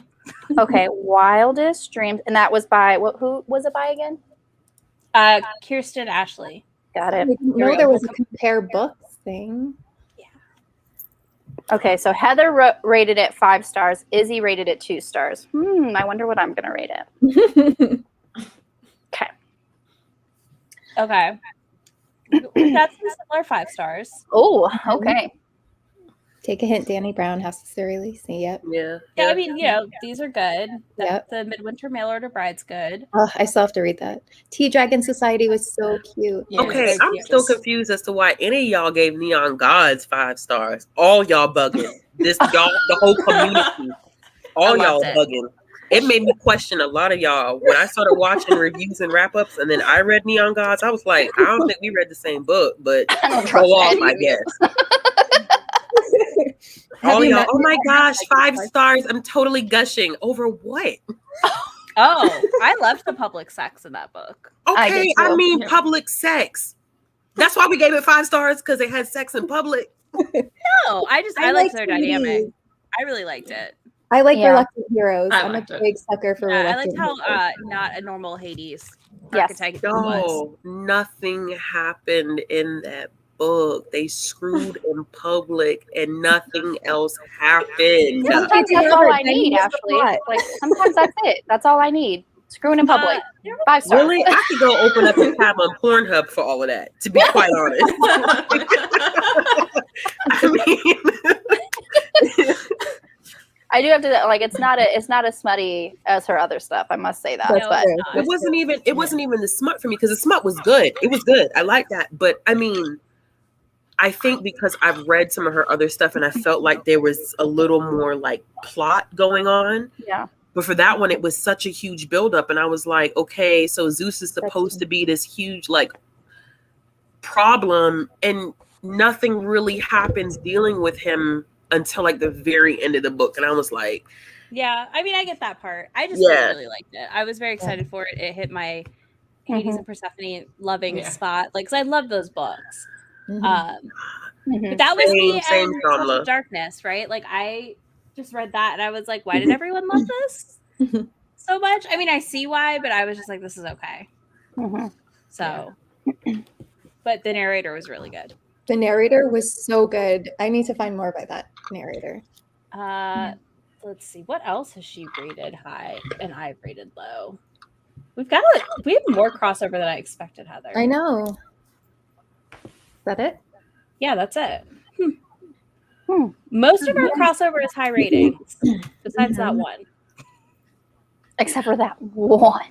I? Okay, Wildest Dreams, and that was by who was it by again? Kirsten Ashley. Got I it. didn't know there was a compare books thing. Okay, so Heather rated it 5 stars. Izzy rated it 2 stars. I wonder what I'm gonna rate it. Okay. Okay. That's a similar 5 stars. Oh, okay. Take a hint, Danny Brown has to release. Yep. Yeah. Yeah, I mean, these are good. Yep. The Midwinter Mail Order Bride's good. Oh, I still have to read that. Tea Dragon Society was so cute. Yeah, Okay, it's so I'm cute. still confused as to why any of y'all gave Neon Gods 5 stars. All y'all bugging. The whole community. All I y'all loved it. bugging. It made me question a lot of y'all. When I started watching reviews and wrap-ups and then I read Neon Gods, I was like, I don't think we read the same book, but I don't go trust off, any I of you. guess. Have All you y'all, met oh my me? gosh, 5 stars. I'm totally gushing. Over what? Oh, I loved the public sex in that book. I did Okay, too. I mean Yeah. public sex. That's why we gave it 5 stars, because they had sex in public. No, I I liked like their sweeties. dynamic. I really liked it. I like Yeah. Reluctant Heroes. I I'm a liked it. big sucker for Yeah, I Reluctant liked how Heroes. not a normal Hades Yes. archetype it was. No, nothing happened in that book. They screwed in public and nothing else happened. Sometimes Yeah. that's all I Then need, use the Ashley. plot. Like sometimes that's it. That's all I need. Screwing in public. 5 stars. Really? I could go open up a tab on Pornhub for all of that, to be quite honest. I mean, I do have to like it's not as smutty as her other stuff. I must say that. That's But true. it wasn't even the smut for me, because the smut was good. It was good. I like that. But I mean, I think because I've read some of her other stuff and I felt like there was a little more like plot going on. yeah. But for that one, it was such a huge buildup. And I was like, okay, so Zeus is supposed to be this huge like problem, and nothing really happens dealing with him until like the very end of the book. And I was like, Yeah, I mean, I get that part. I just Yeah. really liked it. I was very excited for it. It hit my Hades and Persephone loving spot. Like, 'cause I love those books. Mhm. But that was me Same and Touch Shamla. of Darkness, right? Like, I just read that and I was like, why did everyone love this so much? I mean, I see why, but I was just like, this is okay. So, but the narrator was really good. The narrator was so good. I need to find more by that narrator. Let's see, what else has she rated high and I've rated low? We have more crossover than I expected, Heather. I know. Is that it? Yeah, that's it. Most of our crossover is high ratings, besides that one. Except for that one.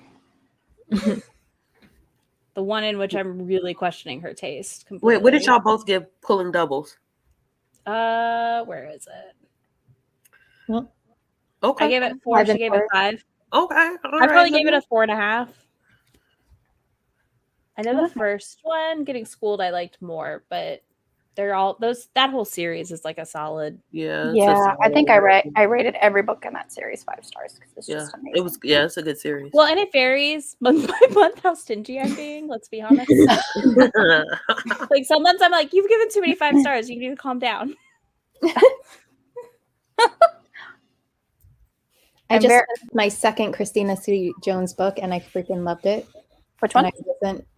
The one in which I'm really questioning her taste completely. Wait, what did y'all both give pulling doubles? Where is it? Well, Okay. I gave it 4. She gave it 5. Okay. I probably gave it a 4.5. I know the first one, Getting Schooled, I liked more, but they're all that whole series is like a solid. Yeah, I think I rated every book in that series 5 stars because it's just amazing. It's a good series. Well, and it varies month by month how stingy I'm being. Let's be honest. Like some months I'm like, you've given too many 5 stars. You need to calm down. I just read my second Christina C. Jones book and I freaking loved it. Which one? And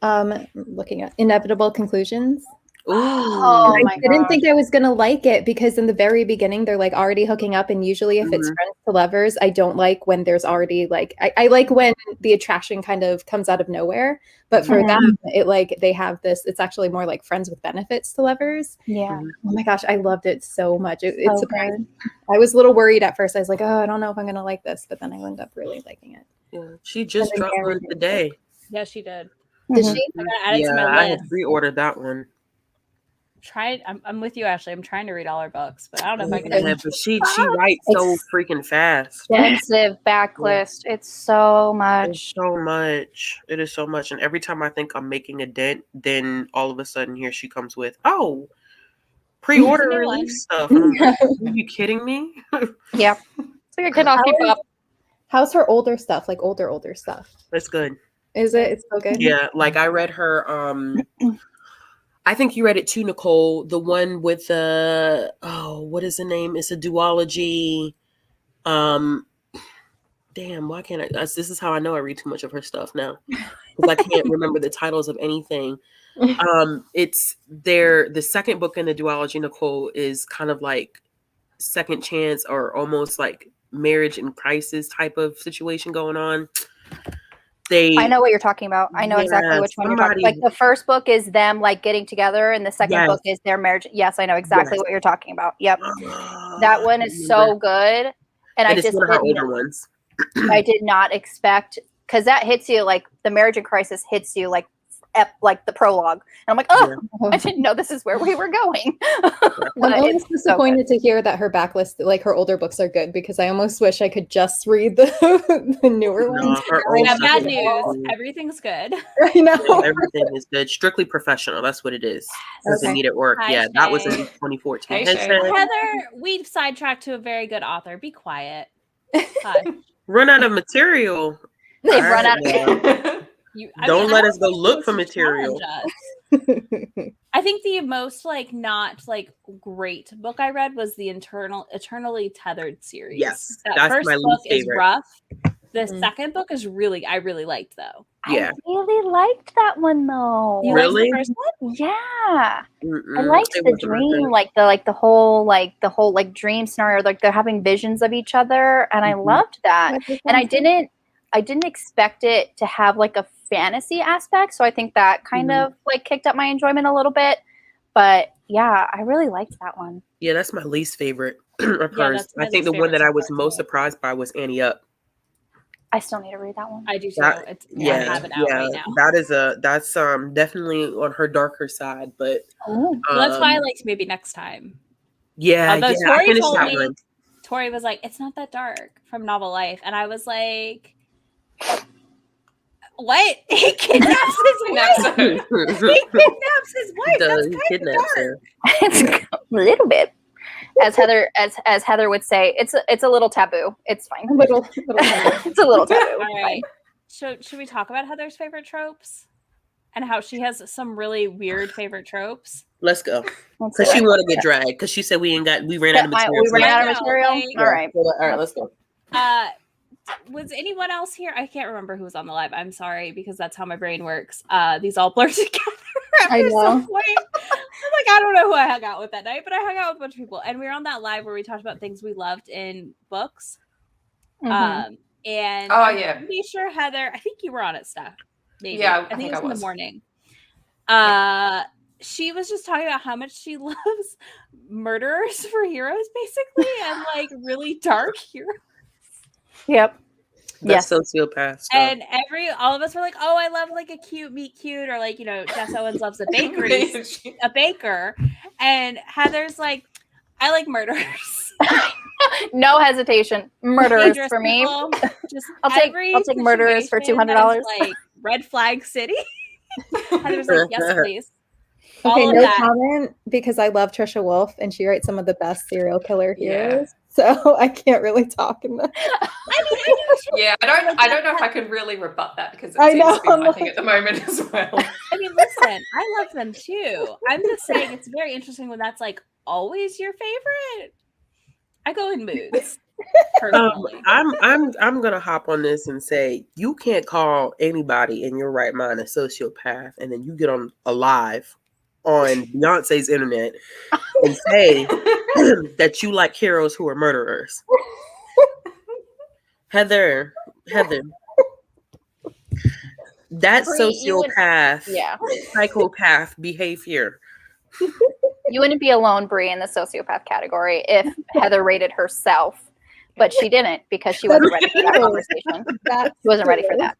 I wasn't looking at Inevitable Conclusions. Oh my I didn't think I was gonna like it because in the very beginning they're like already hooking up, and usually if it's friends to lovers, I don't like when there's already like I like when the attraction kind of comes out of nowhere. But for them, it like they have this. It's actually more like friends with benefits to lovers. Yeah. Oh my gosh, I loved it so much. It's surprising. Good. I was a little worried at first. I was like, oh, I don't know if I'm gonna like this, but then I ended up really liking it. Yeah, she just dropped one today. Yeah, she did. Did she? I'm gonna add it to my I list. had pre-ordered that one. I'm with you, Ashley. I'm trying to read all her books, but I don't know if I can. Yeah, but she writes so freaking fast. Extensive backlist. It's so much. It's so much. It is so much. And every time I think I'm making a dent, then all of a sudden here she comes with, pre-order release stuff. And I'm like, are you kidding me? Yep. So you cannot keep up. How's her older stuff? Like older stuff? It's good. Is it? It's so good. Yeah, like I read her. I think you read it too, Nicole. The one with the what is the name? It's a duology. Damn, why can't I? This is how I know I read too much of her stuff now, because I can't remember the titles of anything. It's the second book in the duology, Nicole, is kind of like second chance or almost like marriage in crisis type of situation going on. I know what you're talking about. I know exactly which one you're talking about. Like the first book is them like getting together and the second book is their marriage. Yes, I know exactly what you're talking about. Yep. That one is so good. And I just one of her older ones. I did not expect, because that hits you like the marriage in crisis hits you like the prologue. And I'm like, I didn't know this is where we were going. I'm almost disappointed to hear that her backlist, like her older books, are good, because I almost wish I could just read the newer ones. I have bad news. Everything's good. I know. Yeah, everything is good. Strictly professiontional. That's what it is. Doesn't need it work. That was in 2014. Heather, we've sidetracked to a very good author. Be quiet. Run out of material. They've run out of Don't let us go look for material. I think the most not great book I read was the Eternally Tethered series. Yes, that first book is rough. The second book is I really liked though. Yeah, I really liked that one though. You really? Liked the first one? Yeah, I liked the dream, the whole dream scenario. Like they're having visions of each other, and I loved that. And I didn't expect it to have like a fantasy aspect, so I think that kind of kicked up my enjoyment a little bit. But yeah, I really liked that one. Yeah, that's my least favorite of hers. I think the one that I was most surprised by was Annie Up. I still need to read that one. I do too. I have it out right now. That's definitely on her darker side, but that's why I liked maybe next time. Yeah, Tori was like, "It's not that dark" from Novel Life, and I was like, what? He kidnaps his wife. He kidnaps his wife. That's kind of dark. It's a little bit. As Heather would say, it's a little taboo. It's fine. Little it's a little taboo. All right. should we talk about Heather's favorite tropes and how she has some really weird favorite tropes? Let's go. Let's Because do she it. want to get dragged. Because she said we ran out of material. We ran I out of know, material. like- All right. All right, let's go. Was anyone else here? I can't remember who was on the live. I'm sorry, because that's how my brain works. These all blur together. I After some know. point. I'm like, I don't know who I hung out with that night, but I hung out with a bunch of people. And we were on that live where we talked about things we loved in books. Mhm. And Oh, I'm yeah. pretty sure Heather, I think you were on it, Steph. Maybe. Yeah, I think it I was in was. the morning. She was just talking about how much she loves murderers for heroes, basically, and like really dark heroes. Yep. That's Yes. sociopath stuff. And all of us were like, oh, I love like a cute meet cute, or like, Jess Owens loves a baker. And Heather's like, I like murderers. No hesitation. Murderers Dangerous for me. people. Just I'll take murderers for situation that $200. is, like red flag city. Heather's like, yes, please. Okay, All of no that. comment because I love Trisha Wolfe and she writes some of the best serial killer Yeah. heroes. So I can't really talk in that. Yeah, I don't know if I can really rebut that because it I seems know, to be my I'm thing at the moment as well. I mean, listen, I love them too. I'm just saying it's very interesting when that's like always your favorite. I go in moods. Personally. I'm gonna hop on this and say you can't call anybody in your right mind a sociopath, and then you get on a live on Beyonce's internet and say that you like heroes who are murderers. Heather, that Bree, you would- sociopath, Yeah. psychopath behavior. You wouldn't be alone, Bree, in the sociopath category if Heather rated herself, but she didn't because she wasn't ready for that conversation. She wasn't ready for that.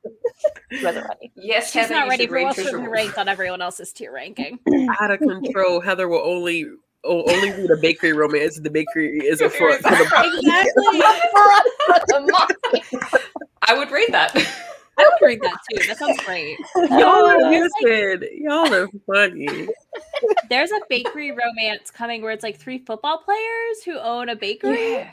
She wasn't ready. Yes, She's Heather, not you ready should for read what's Trisha to be Wolfe. ranked on everyone else's tier ranking. Out of control. Heather will only read a bakery romance. The bakery is a front for the Exactly. I would read that. I would read that too. That sounds great. Y'all are listen. Y'all are funny. There's a bakery romance coming where it's like 3 football players who own a bakery Yeah,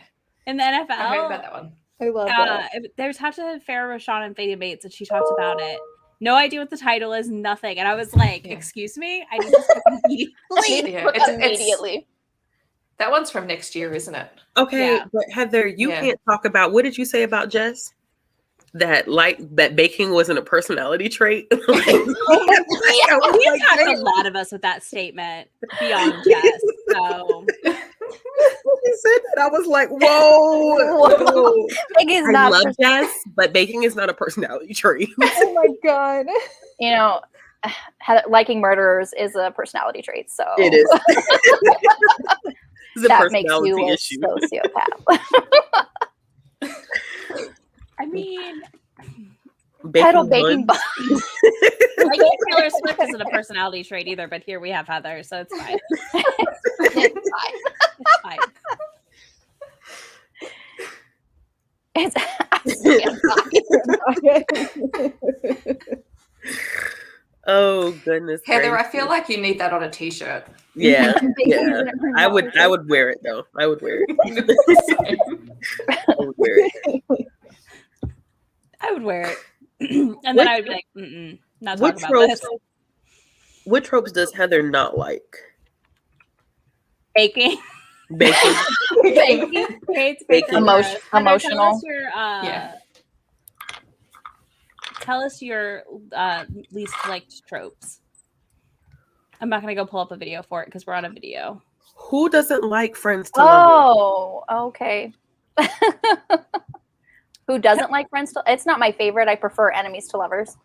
in the NFL. I heard about that one. I love that. There's Tasha Farrah Rashawn and Fadia Bates, and she talked about it. No idea what the title is, nothing. And I was like, Yeah. excuse me? I need to skip immediately. Yeah, it's- Immediately. That one's from next year, isn't it? Okay, Yeah. but Heather, you Yeah. can't talk about what did you say about Jess? That baking wasn't a personality trait. You attacked a lot of us with that statement beyond Jess. So He said that. I was like, whoa. It is I not, love Jess, but baking is not a personality trait. Oh my god. you know, liking murderers is a personality trait. So It is. It's a that makes you personality a issue. sociopath. I mean, Title Baking baking buns. like Taylor Swift isn't a personality trait either, but here we have Heather, so it's fine. It's fine. It's fine. It's absolutely fine. Oh goodness. Heather, I gracious. feel like you need that on a t-shirt. Yeah. Yeah. I would wear it though. I would wear it. I would wear it. I would wear it. And then I would be like, not What talking about this. What tropes does Heather not like? Baking. Baking. Hates Baking. Heather, Emotional. Tell us your least liked tropes. I'm not gonna go pull up a video for it because we're on a video. Who doesn't like friends to lovers? Oh, okay. Who doesn't like friends to? It's not my favorite. I prefer enemies to lovers.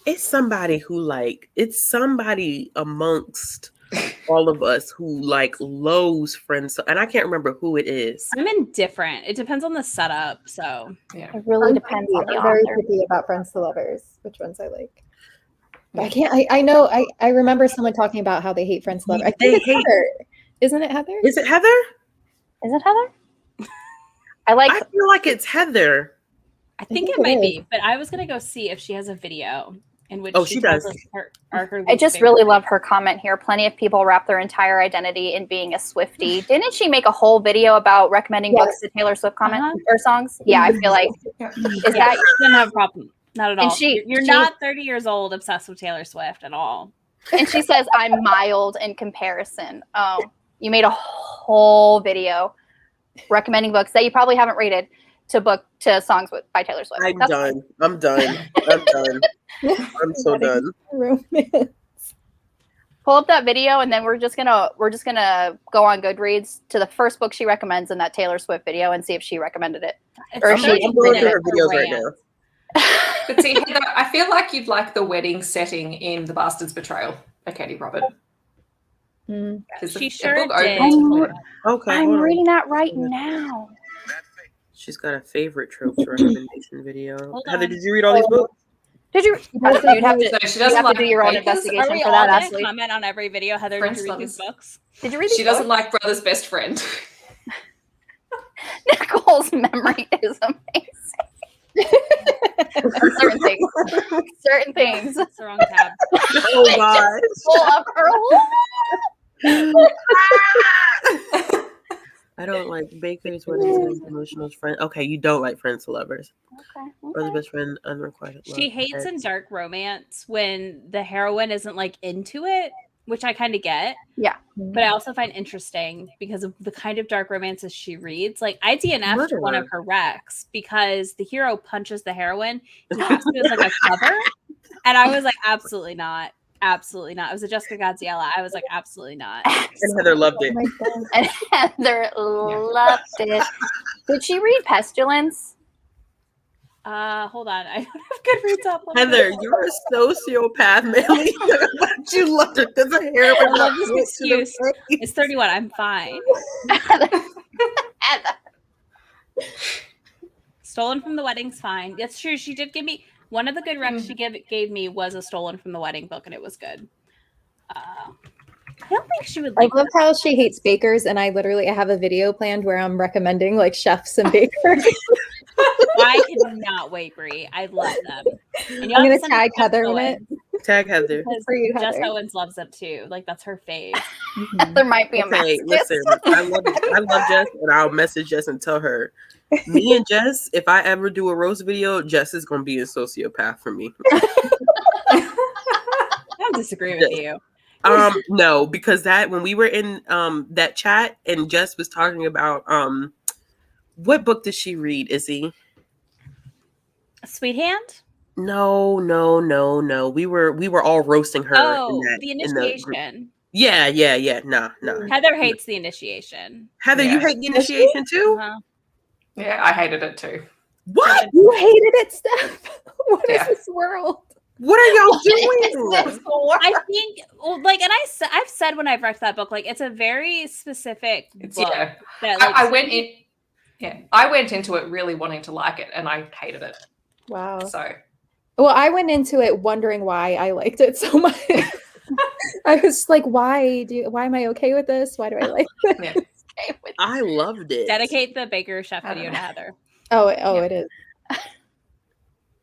It's somebody amongst all of us who like loathes friends, and I can't remember who it is. I'm indifferent. It depends on the setup. So Yeah. It really depends on the I'm very author. picky about friends to lovers, which ones I like. But I can't. I know. I remember someone talking about how they hate friends to lovers. I think it's Heather. Isn't it Heather? Is it Heather? Is it Heather? I I feel like it's Heather. I think it it might is. be, but I was gonna go see if she has a video in which She tells does. us her I least just favorite. really love her comment here. Plenty of people wrap their entire identity in being a Swiftie. Didn't she make a whole video about recommending books to Taylor Swift or songs? Yeah, I feel like Yeah. is Yeah, that she doesn't have a problem. Not at And all. You're she- not 30 years old obsessed with Taylor Swift at all. and she says I'm mild in comparison. Oh, you made a whole video recommending books that you probably haven't rated to songs by Taylor Swift. I'm That's done. I'm done. I'm done. I'm so done. Romance. Pull up that video, and then we're just gonna go on Goodreads to the first book she recommends in that Taylor Swift video and see if she recommended it. Or It's she- really I'm going through her minutes videos to right rant. now. But see, Heather, I feel like you'd like the wedding setting in The Bastard's Betrayal by Katie Robert. Mm. Because She the sure book did. opens with Okay, I'm hold on. reading that right now. She's got a favorite tropes recommendation video. Hold Heather, on. did you read all these books? Did you? You'd have So she to, doesn't like do your own bakers? Are investigation we for all that, going to Ashley. comment on every video? Heather, Friends did you read these lovers. books? Did you read these She doesn't books? like Brother's Best Friend. Nicole's memory is amazing. Certain things. Certain things. It's the wrong tab. Oh God. Pull up her I don't like bakers, weddings, emotional friends. Okay, you don't like friends to lovers. Brother's best friend, unrequited love. She hates in dark romance when the heroine isn't like into it, which I kind of get. Yeah. But I also find interesting because of the kind of dark romances she reads. Like I DNF'd one of her recs because the hero punches the heroine. He has to as like a cover. And I was like, absolutely not. Absolutely not. It was a Jessica Gaziella. I was like, absolutely not. And Heather loved it. Oh my God. And Heather loved it. Did she read Pestilence? Hold on. I don't have Goodreads up. Heather, you're a sociopath, man. But you loved it because her hair was I love up this to the excuse. face. It's 31. I'm fine. Heather. Stolen from the Wedding's fine. That's true. She did give me one of the good recs she gave me was a Stolen from the Wedding book, and it was good. I don't think she would I like love how she hates bakers, and I have a video planned where I'm recommending like chefs and bakers. I cannot wait, Brie. I love them. And I'm gonna have to send tag Jess Heather in Owens, it. Tag Heather. because For you, Jess Heather. Owens loves them too. Like that's her fave. There might be a Okay, message. listen, I love Jess, and I'll message Jess and tell her. Me and Jess, if I ever do a roast video, Jess is gonna be a sociopath for me. I don't disagree with you. No, because that when we were in that chat and Jess was talking about what book did she read, Izzy? Sweet Hand? No. We were all roasting her. Oh, the in group. Initiation. Yeah. Nah. Heather hates the Initiation. Heather, you Yeah. hate the Initiation too? Uh-huh. Yeah, I hated it too. What? You hated it, Steph. What is Yeah. this world? What are y'all doing? I think, well, like, and I've said when I've read that book, like, it's a very specific It's book. yeah. That, like, I went in. Yeah, I went into it really wanting to like it, and I hated it. Wow. So Well, I went into it wondering why I liked it so much. I was like, why am I okay with this? Why do I like this? yeah. I loved it. dedicate the Baker Chef I don't video to know. Heather. Oh, Yeah. it is.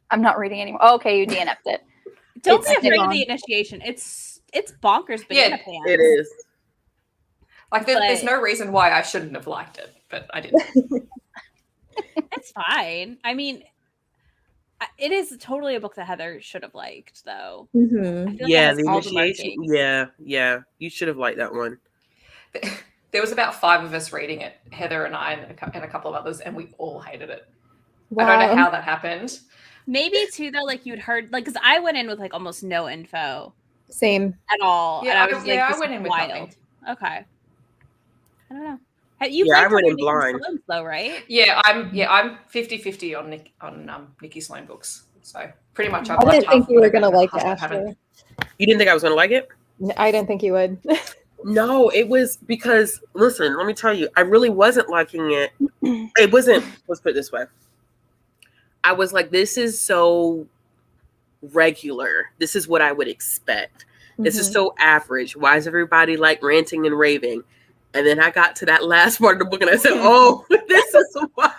I'm not reading anymore. Oh, okay, you DNF'd it. Don't It's be afraid long. of the Initiation. It's bonkers banana pants. It is. Like there's But- no reason why I shouldn't have liked it, but I didn't. It's fine. I mean, it is totally a book that Heather should have liked, though. Mm-hmm. I feel like Yeah, it has the all the Initiation. markings. Yeah. You should have liked that one. There was about 5 of us reading it, Heather and I and a couple of others, and we all hated it. Wow. I don't know how that happened. Maybe too, though, like you'd heard, like, because I went in with like almost no info Same. at all. Yeah, and I was like, I this went is in with wild. nothing. Okay. I don't know. You Yeah, I liked went in Nikki blind. Sloan's, though, right? Yeah, I'm 50-50 on Nikki Sloan books. So pretty much I've I liked didn't half think of you were whatever gonna like it, half I haven't. Ashley. You didn't think I was gonna like it? I didn't think you would. No, it was because listen, let me tell you, I really wasn't liking it. It wasn't, let's put it this way. I was like, this is so regular. This is what I would expect. This is so average. Why is everybody like ranting and raving? And then I got to that last part of the book and I said, oh, this is why.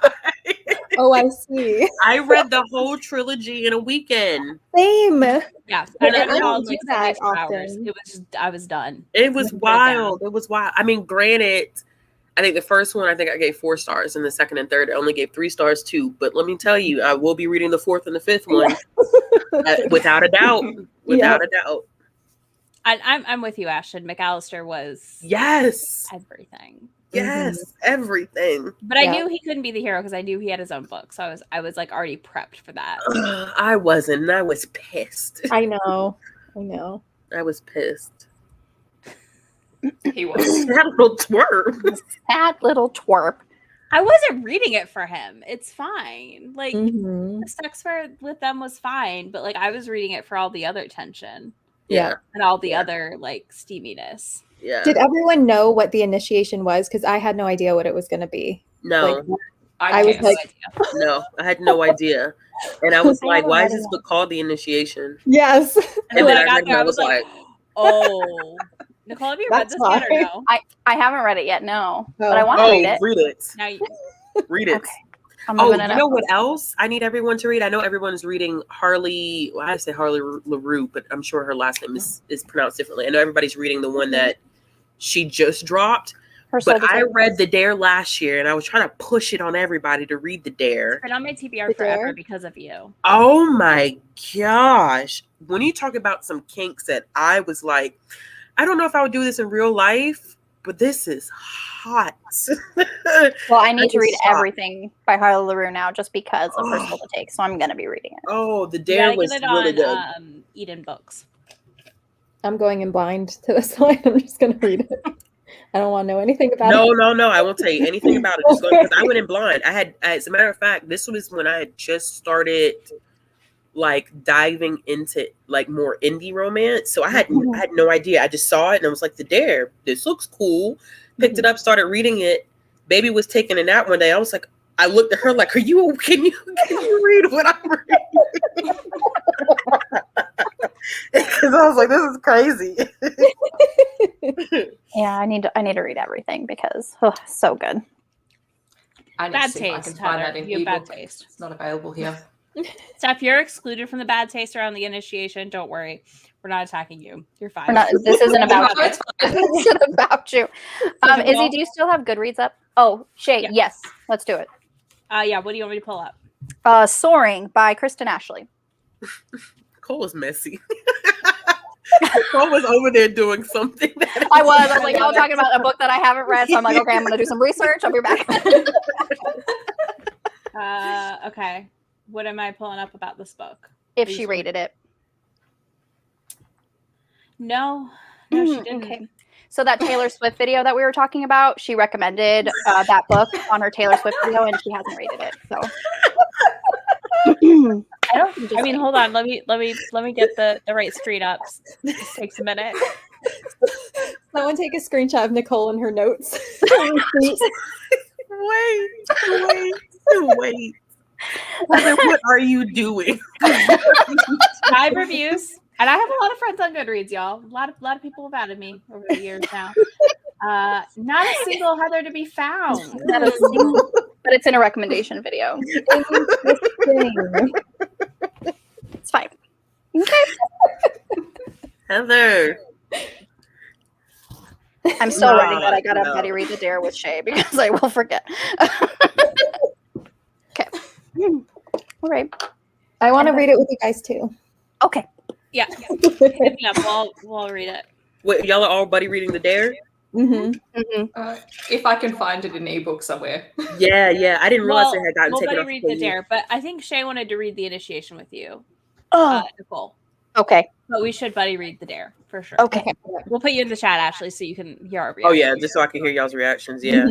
Oh, I see. I read the whole trilogy in a weekend. Same. Yeah, I I read don't it all in do like that 74 hours. often. It was just, I was done. It was Put it down. wild. It was wild. I mean, granted, I think the first one, I think I gave 4 stars, and the second and third, I only gave 3 stars too. But let me tell you, I will be reading the 4th and the 5th one, without a doubt. Without a doubt. I'm with you, Ashton. McAllister was Yes. everything. Yes. Everything. But I knew he couldn't be the hero because I knew he had his own book. So I was like already prepped for that. I wasn't, and I was pissed. I know. I was pissed. He was. That little twerp. That little twerp. I wasn't reading it for him. It's fine. Like Mhm. the sex with them was fine, but like I was reading it for all the other tension Yeah. and all the other like steaminess. Yeah. Did everyone know what the initiation was? Because I had no idea what it was going to be. No. Like, I was guess. like- No, I had no idea. And I was I like, haven't why read is this it. book called The Initiation? yes. And when then I read it, there, I was like, oh, Nicole, have you read That's this yet or fine. no? I haven't read it yet, no. But Oh. I want to read it. read it. Now you, Read it. Okay. I'm Oh, moving you it know up. what else I need everyone to read? I know everyone's reading Harley. Well, I say Harley LaRue, but I'm sure her last name is pronounced differently. I know everybody's reading the one that she just dropped. Her Soul But I Desire. read The Dare last year, and I was trying to push it on everybody to read The Dare. it's been on my TBR The forever Dare? because of you. Oh my gosh. When you talk about some kinks that I was like, I don't know if I would do this in real life, but this is hot. Well, I need to was read shocked. everything by Harley LaRue now just because of her Soul to Take. So I'm going to be reading it. Oh, The You Dare gotta was get it really good. on Eden Books. I'm going in blind to this one. I'm just going to read it. I don't want to know anything about No, it. no, I won't tell you anything about it. Just because I went in blind. As a matter of fact, this was when I had just started like diving into like more indie romance. So I had no idea. I just saw it and I was like, The Dare, this looks cool. Picked it up, started reading it. Baby was taking a nap one day. I was like, I looked at her like, can you read what I'm reading? Because I was like, this is crazy. Yeah, I need to read everything because so good. I need Bad to see if I taste, can find Heather. that in You have bad ebook. taste. It's not available here. Steph, you're excluded from the bad taste around the initiation. Don't worry. We're not attacking you. You're fine. We're not. This isn't about you. It's fine. This isn't about you. Izzy, do you still have Goodreads up? Oh, Shay, Yeah. yes. Let's do it. Yeah, what do you want me to pull up? Soaring by Kristen Ashley. Cole was messy. Cole was over there doing something. I was like, y'all talking about a book that I haven't read. So I'm like, okay, I'm going to do some research. I'll be back. Okay. What am I pulling up about this book? If she rated it. No, she didn't. Okay. So that Taylor Swift video that we were talking about, she recommended that book on her Taylor Swift video, and she hasn't rated it. So I mean, hold on. Let me get the right screen up. This takes a minute. Someone take a screenshot of Nicole and her notes. Wait. What are you doing? 5 reviews. And I have a lot of friends on Goodreads, y'all. A lot of people have added me over the years now. Not a single Heather to be found. not a single, but it's in a recommendation video. It's fine. Okay. Heather. I'm still No, writing that. I gotta no. Betty read the Dare with Shay because I will forget. Okay. All right. I want to read it with you guys too. Okay. Yeah. Hit me up. We'll read it. Wait, y'all are all buddy reading The Dare? Mm-hmm. If I can find it in ebook somewhere. Yeah. I didn't realize it had gotten we'll taken buddy off. read the Dare, but I think Shay wanted to read the initiation with you, Oh. Nicole. Okay. But we should buddy read the Dare for sure. Okay. We'll put you in the chat, Ashley, so you can hear our Oh reaction. yeah, just so I can hear y'all's reactions. Yeah.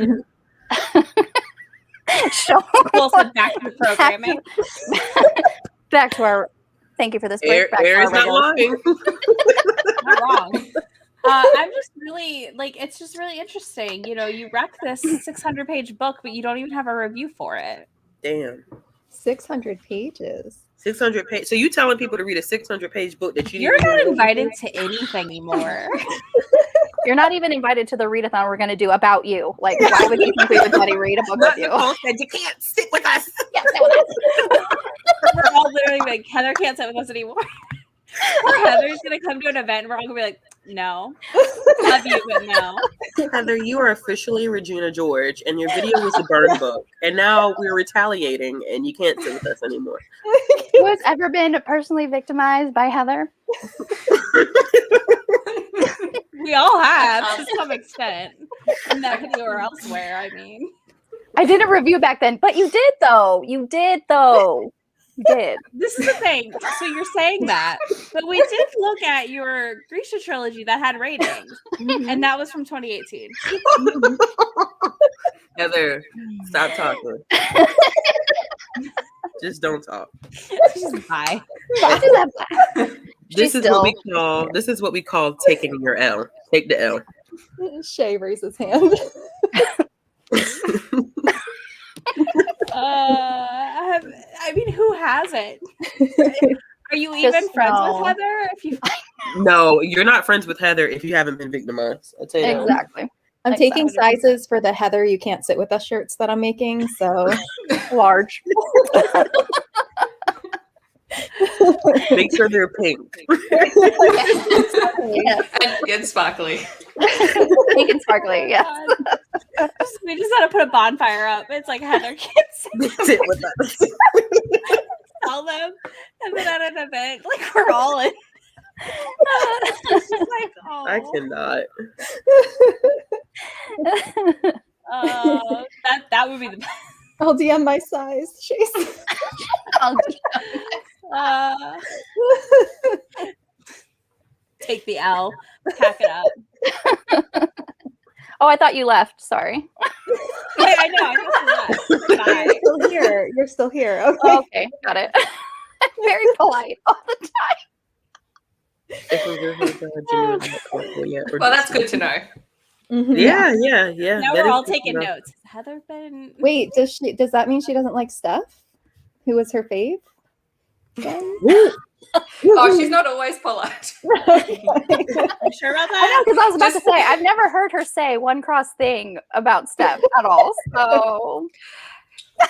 So We'll send back to the programming. back to our. Thank you for this break. Back to Air our is not regular- lying. Not wrong. I'm just really it's just really interesting. You know, you wreck this 600-page book, but you don't even have a review for it. Damn. 600 pages. 600 pages. So you telling people to read a 600-page book that you You're didn't not even know? invited to anything anymore. You're not even invited to the readathon we're going to do about you. Like, why would you think we would let you read a book with you? Nicole said you can't sit with us. Yeah, sit with us. We're all literally like, Heather can't sit with us anymore. Heather's gonna come to an event and we're all gonna be like, no. Love you, but no. Heather, you are officially Regina George, and your video was a burn book. And now we're retaliating, and you can't sit with us anymore. Who has ever been personally victimized by Heather? We all have to some extent. In that video or elsewhere, I mean. I did a review back then, but you did though. You did. This is the thing. So you're saying that, but we did look at your Grisha trilogy that had ratings, and that was from 2018. Heather, stop talking. Just don't talk. Just bye. This is what we call taking your L. Take the L. Shay raises hand. I mean, who hasn't? Are you even friends with Heather? If you No, you're not friends with Heather if you haven't been victimized. I'll tell you that. Exactly. I'm taking sizes for the Heather You Can't Sit With Us shirts that I'm making, so large. Make sure they're pink. And sparkly. Pink and sparkly, yes. We just gotta put a bonfire up. It's like Heather can't sit with us. Tell them, and then at an event, like we're all in. It's just like, oh. I cannot. That would be the best. I'll DM my size, Chase. Take the L. Pack it up. Oh, I thought you left. Sorry. Wait, I know. I You're still here. You're still here. Okay. Okay, got it. Very polite all the time. Well, that's good to know. Mm-hmm. Yeah. Now we're all taking notes. Has Heather been? Wait, does that mean she doesn't like Steph? Who was her fave? Oh, she's not always polite. You sure about I know, that? because I was about to say, I've never heard her say one cross thing about Steph at all. So,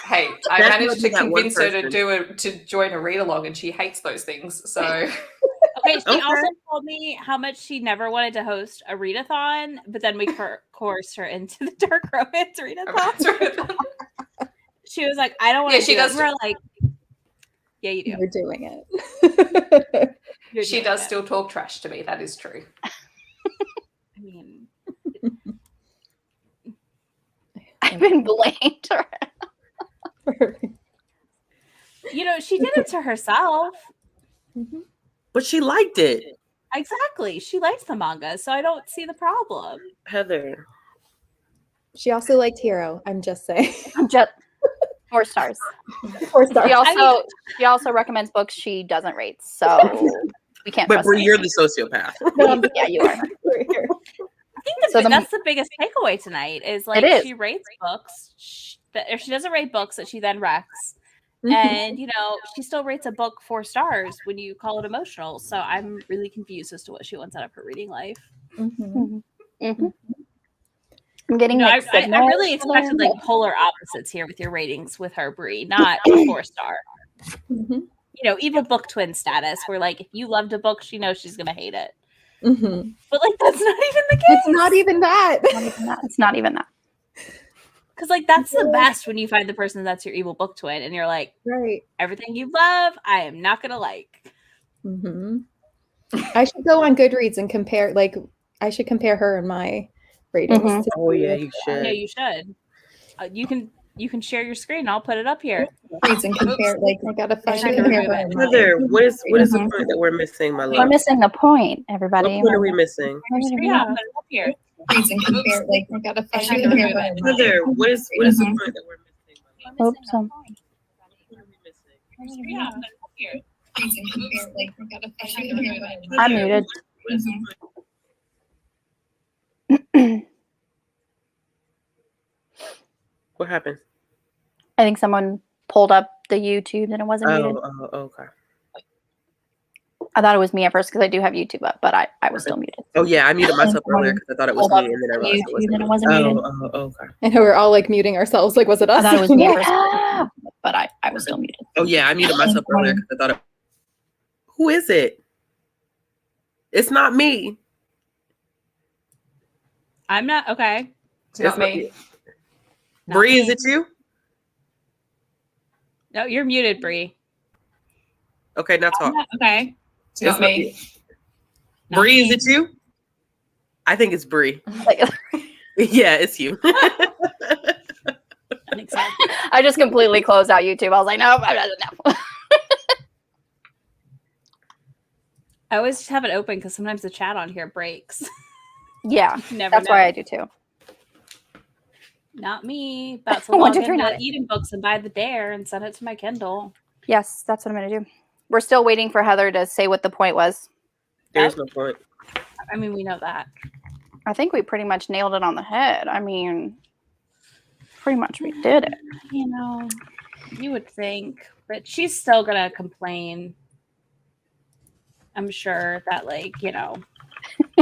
hey, I managed to convince her to join a read along, and she hates those things. So, okay, she also told me how much she never wanted to host a readathon, but then we coerced her into the dark romance readathon. She was like, "I don't want to." She does. We're like, yeah, you do. You're doing it. She does still talk trash to me. That is true. I mean, I've been blamed. you know, she did it to herself. Mm-hmm. But she liked it. Exactly. She likes the manga, so I don't see the problem. Heather. She also liked Hero. I'm just saying. I'm just 4 stars. 4 stars. She also recommends books she doesn't rate, so we can't. But Brie, you're the sociopath. Yeah, you are. I think that's the biggest takeaway tonight is like she rates books, if she doesn't rate books that she then recs, and you know she still rates a book 4 stars when you call it emotional. So I'm really confused as to what she wants out of her reading life. I'm getting mixed I really expected like polar opposites here with your ratings with her, Brie, not a 4-star. You know, evil book twin status, where like if you loved a book, she knows she's gonna hate it. But like that's not even the case. It's not even that. It's not even that. Because like that's the best when you find the person that's your evil book twin, and you're like, right, everything you love, I am not gonna like. I should go on Goodreads and compare. Like, I should compare her and my ratings. Oh yeah, you should. Yeah, you should. You can share your screen. I'll put it up here. And compare. Like, I gotta find Heather, what is the point that we're missing, my love? We're missing the point, everybody. What are we missing? I'll put it up here. And compare. Like, I gotta find Heather, what is the point that we're missing, my love? Oops. What are we missing? I'm muted. What happened? I think someone pulled up the YouTube and it wasn't muted. Oh, okay. I thought it was me at first because I do have YouTube up, but I was still muted. Oh yeah, I muted myself earlier because I thought it was me, and then I realized it wasn't. It wasn't muted. Oh, okay. And we were all like muting ourselves. Like, was it us? I thought it was me at first, but I was still muted. Oh yeah, I muted myself earlier because I thought it. Who is it? It's not me. I'm not okay. It's not me. Bree, is it you? No, you're muted, Bree. Okay, now talk. Okay. It's not me. Bree, is it you? I think it's Bree. Yeah, it's you. I just completely closed out YouTube. I was like, nope, no. I always just have it open because sometimes the chat on here breaks. Yeah, that's why I do too. Not me. About to log into Eating Books and buy the Dare and send it to my Kindle. Yes, that's what I'm going to do. We're still waiting for Heather to say what the point was. There's no point. I mean, we know that. I think we pretty much nailed it on the head. I mean, pretty much we did it. You know, you would think, but she's still going to complain. I'm sure that, like, you know,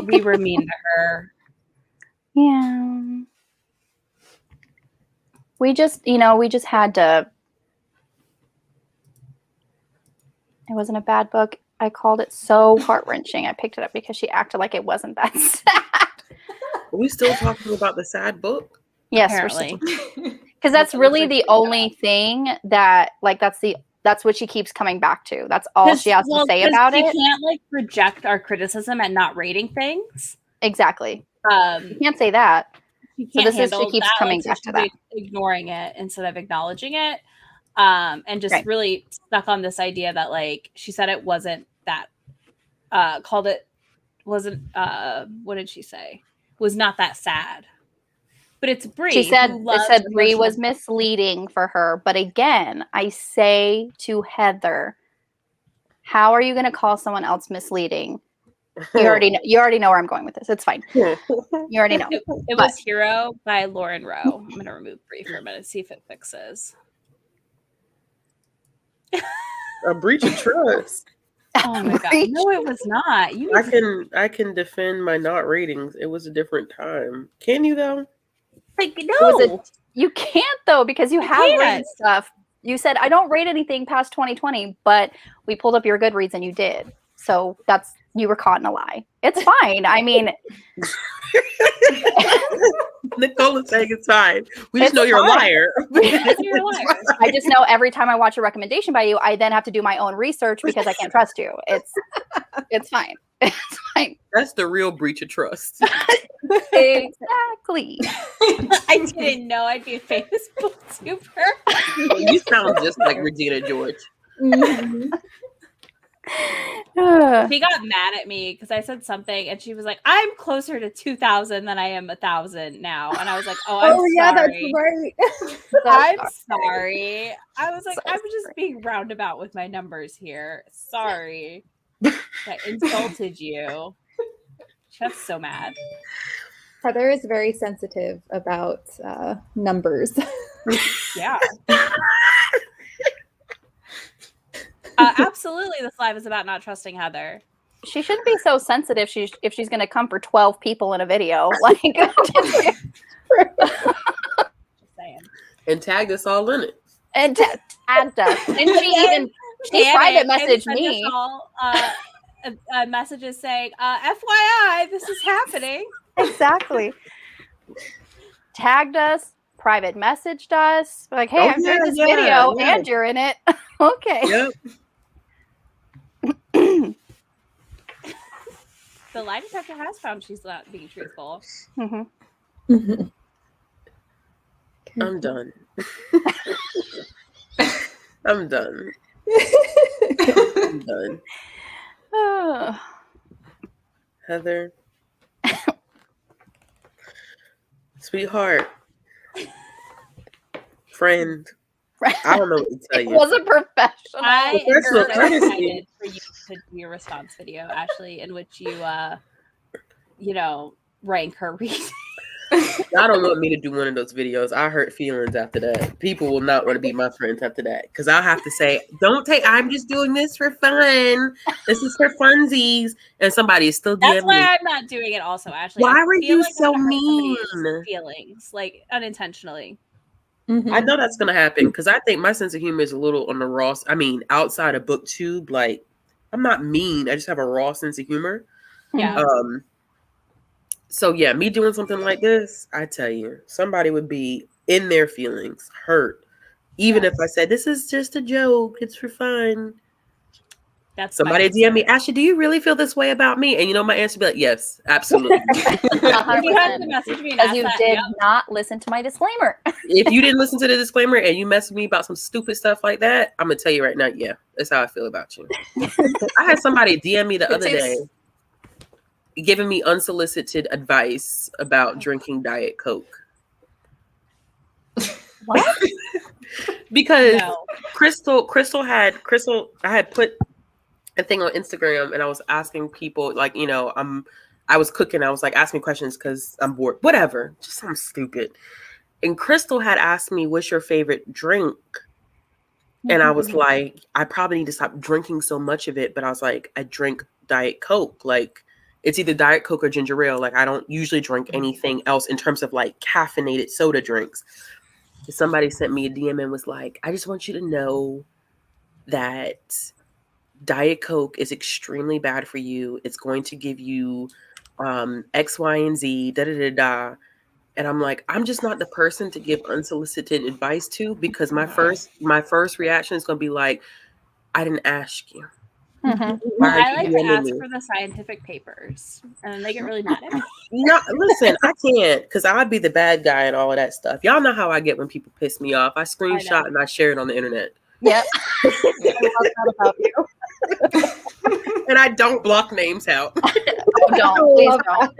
we were mean to her. Yeah. We just had to. It wasn't a bad book. I called it so heart-wrenching. I picked it up because she acted like it wasn't that sad. Are we still talking about the sad book? Yes, apparently. Because that's really the only thing that, like, that's what she keeps coming back to. That's all she has to say about it. You can't, like, reject our criticism and not rating things. Exactly. You can't say that. You can't she keeps coming back to that. Ignoring it instead of acknowledging it. And just really stuck on this idea that, like, she said it wasn't that, what did she say? Was not that sad. But it's Bree. She said Bree was misleading for her. But again, I say to Heather, how are you going to call someone else misleading? You already know where I'm going with this. It's fine. You already know. It was Hero by Lauren Rowe. I'm going to remove Bree for a minute, see if it fixes. A breach of trust. Oh my god! No, it was not. I can defend my not ratings. It was a different time. Can you though? Like, no, you can't though, because you have rated stuff. You said I don't rate anything past 2020, but we pulled up your Goodreads and you did. So you were caught in a lie. It's fine. I mean, Nicole is saying it's fine. We just know you're a liar. You're a liar. I just know every time I watch a recommendation by you, I then have to do my own research because I can't trust you. It's fine. It's fine. That's the real breach of trust. Exactly. I didn't know I'd be a famous booktuber. You sound just like Regina George. Mm-hmm. She got mad at me because I said something and she was like, I'm closer to 2,000 than I am 1,000 now. And I was like, I'm sorry. Yeah, that's right. I'm sorry. I was like, I'm just being roundabout with my numbers here. Sorry. I insulted you. She was so mad. Heather is very sensitive about numbers. Yeah. Absolutely, this live is about not trusting Heather. She shouldn't be so sensitive. If she's going to come for 12 people in a video, like, Just saying. and tagged us all in it. And tagged us. And she private messaged me. Messages saying, "FYI, this is happening." Exactly. Tagged us. Private messaged us. Like, hey, I'm doing this video and you're in it. Okay. Yep. The lie detector has found she's not being truthful. Mm-hmm. Mm-hmm. I'm done. I'm done. I'm done. Heather. Sweetheart. Friend. I don't know what to tell you. It was a professional. I am so courtesy. excited for you to do your response video, Ashley, in which you, rank her reading. I don't want me to do one of those videos. I hurt feelings after that. People will not want to be my friends after that because I'll have to say, I'm just doing this for fun. This is for funsies. And somebody is still That's DMing why me. I'm not doing it also, Ashley. Why I were feel you like so I'm gonna hurt somebody's mean? feelings, like unintentionally. Mhm. I know that's going to happen because I think my sense of humor is a little on the raw. I mean, outside of BookTube, like, I'm not mean. I just have a raw sense of humor. Yeah. So yeah, me doing something like this, I tell you, somebody would be in their feelings, hurt. Even if I said, this is just a joke, it's for fun. That's Somebody my DM me, Ashley, do you really feel this way about me? And you know my answer would be like, yes, absolutely. 100%. You have to message me and Because ask you that. did Yep. not listen to my disclaimer. If you didn't listen to the disclaimer and you mess with me about some stupid stuff like that, I'm gonna tell you right now, yeah, that's how I feel about you. I had somebody DM me the other day giving me unsolicited advice about drinking Diet Coke. What? Because No. I had put a thing on Instagram and I was asking people, like, you know, I was cooking, I was like asking questions because I'm bored, whatever, just something stupid. And Crystal had asked me, what's your favorite drink? And I was like, I probably need to stop drinking so much of it. But I was like, I drink Diet Coke. Like, it's either Diet Coke or ginger ale. Like, I don't usually drink anything else in terms of like caffeinated soda drinks. Somebody sent me a DM and was like, I just want you to know that Diet Coke is extremely bad for you. It's going to give you X, Y, and Z, da da da da. And I'm like, I'm just not the person to give unsolicited advice to because my first reaction is going to be like, I didn't ask you. Mm-hmm. Why are I you like to DMing ask me? for the scientific papers, and then they get really mad at me. No, listen, I can't because I'd be the bad guy and all of that stuff. Y'all know how I get when people piss me off. I screenshot and I share it on the internet. Yep. I love that about you. And I don't block names out. Oh, don't. Please don't.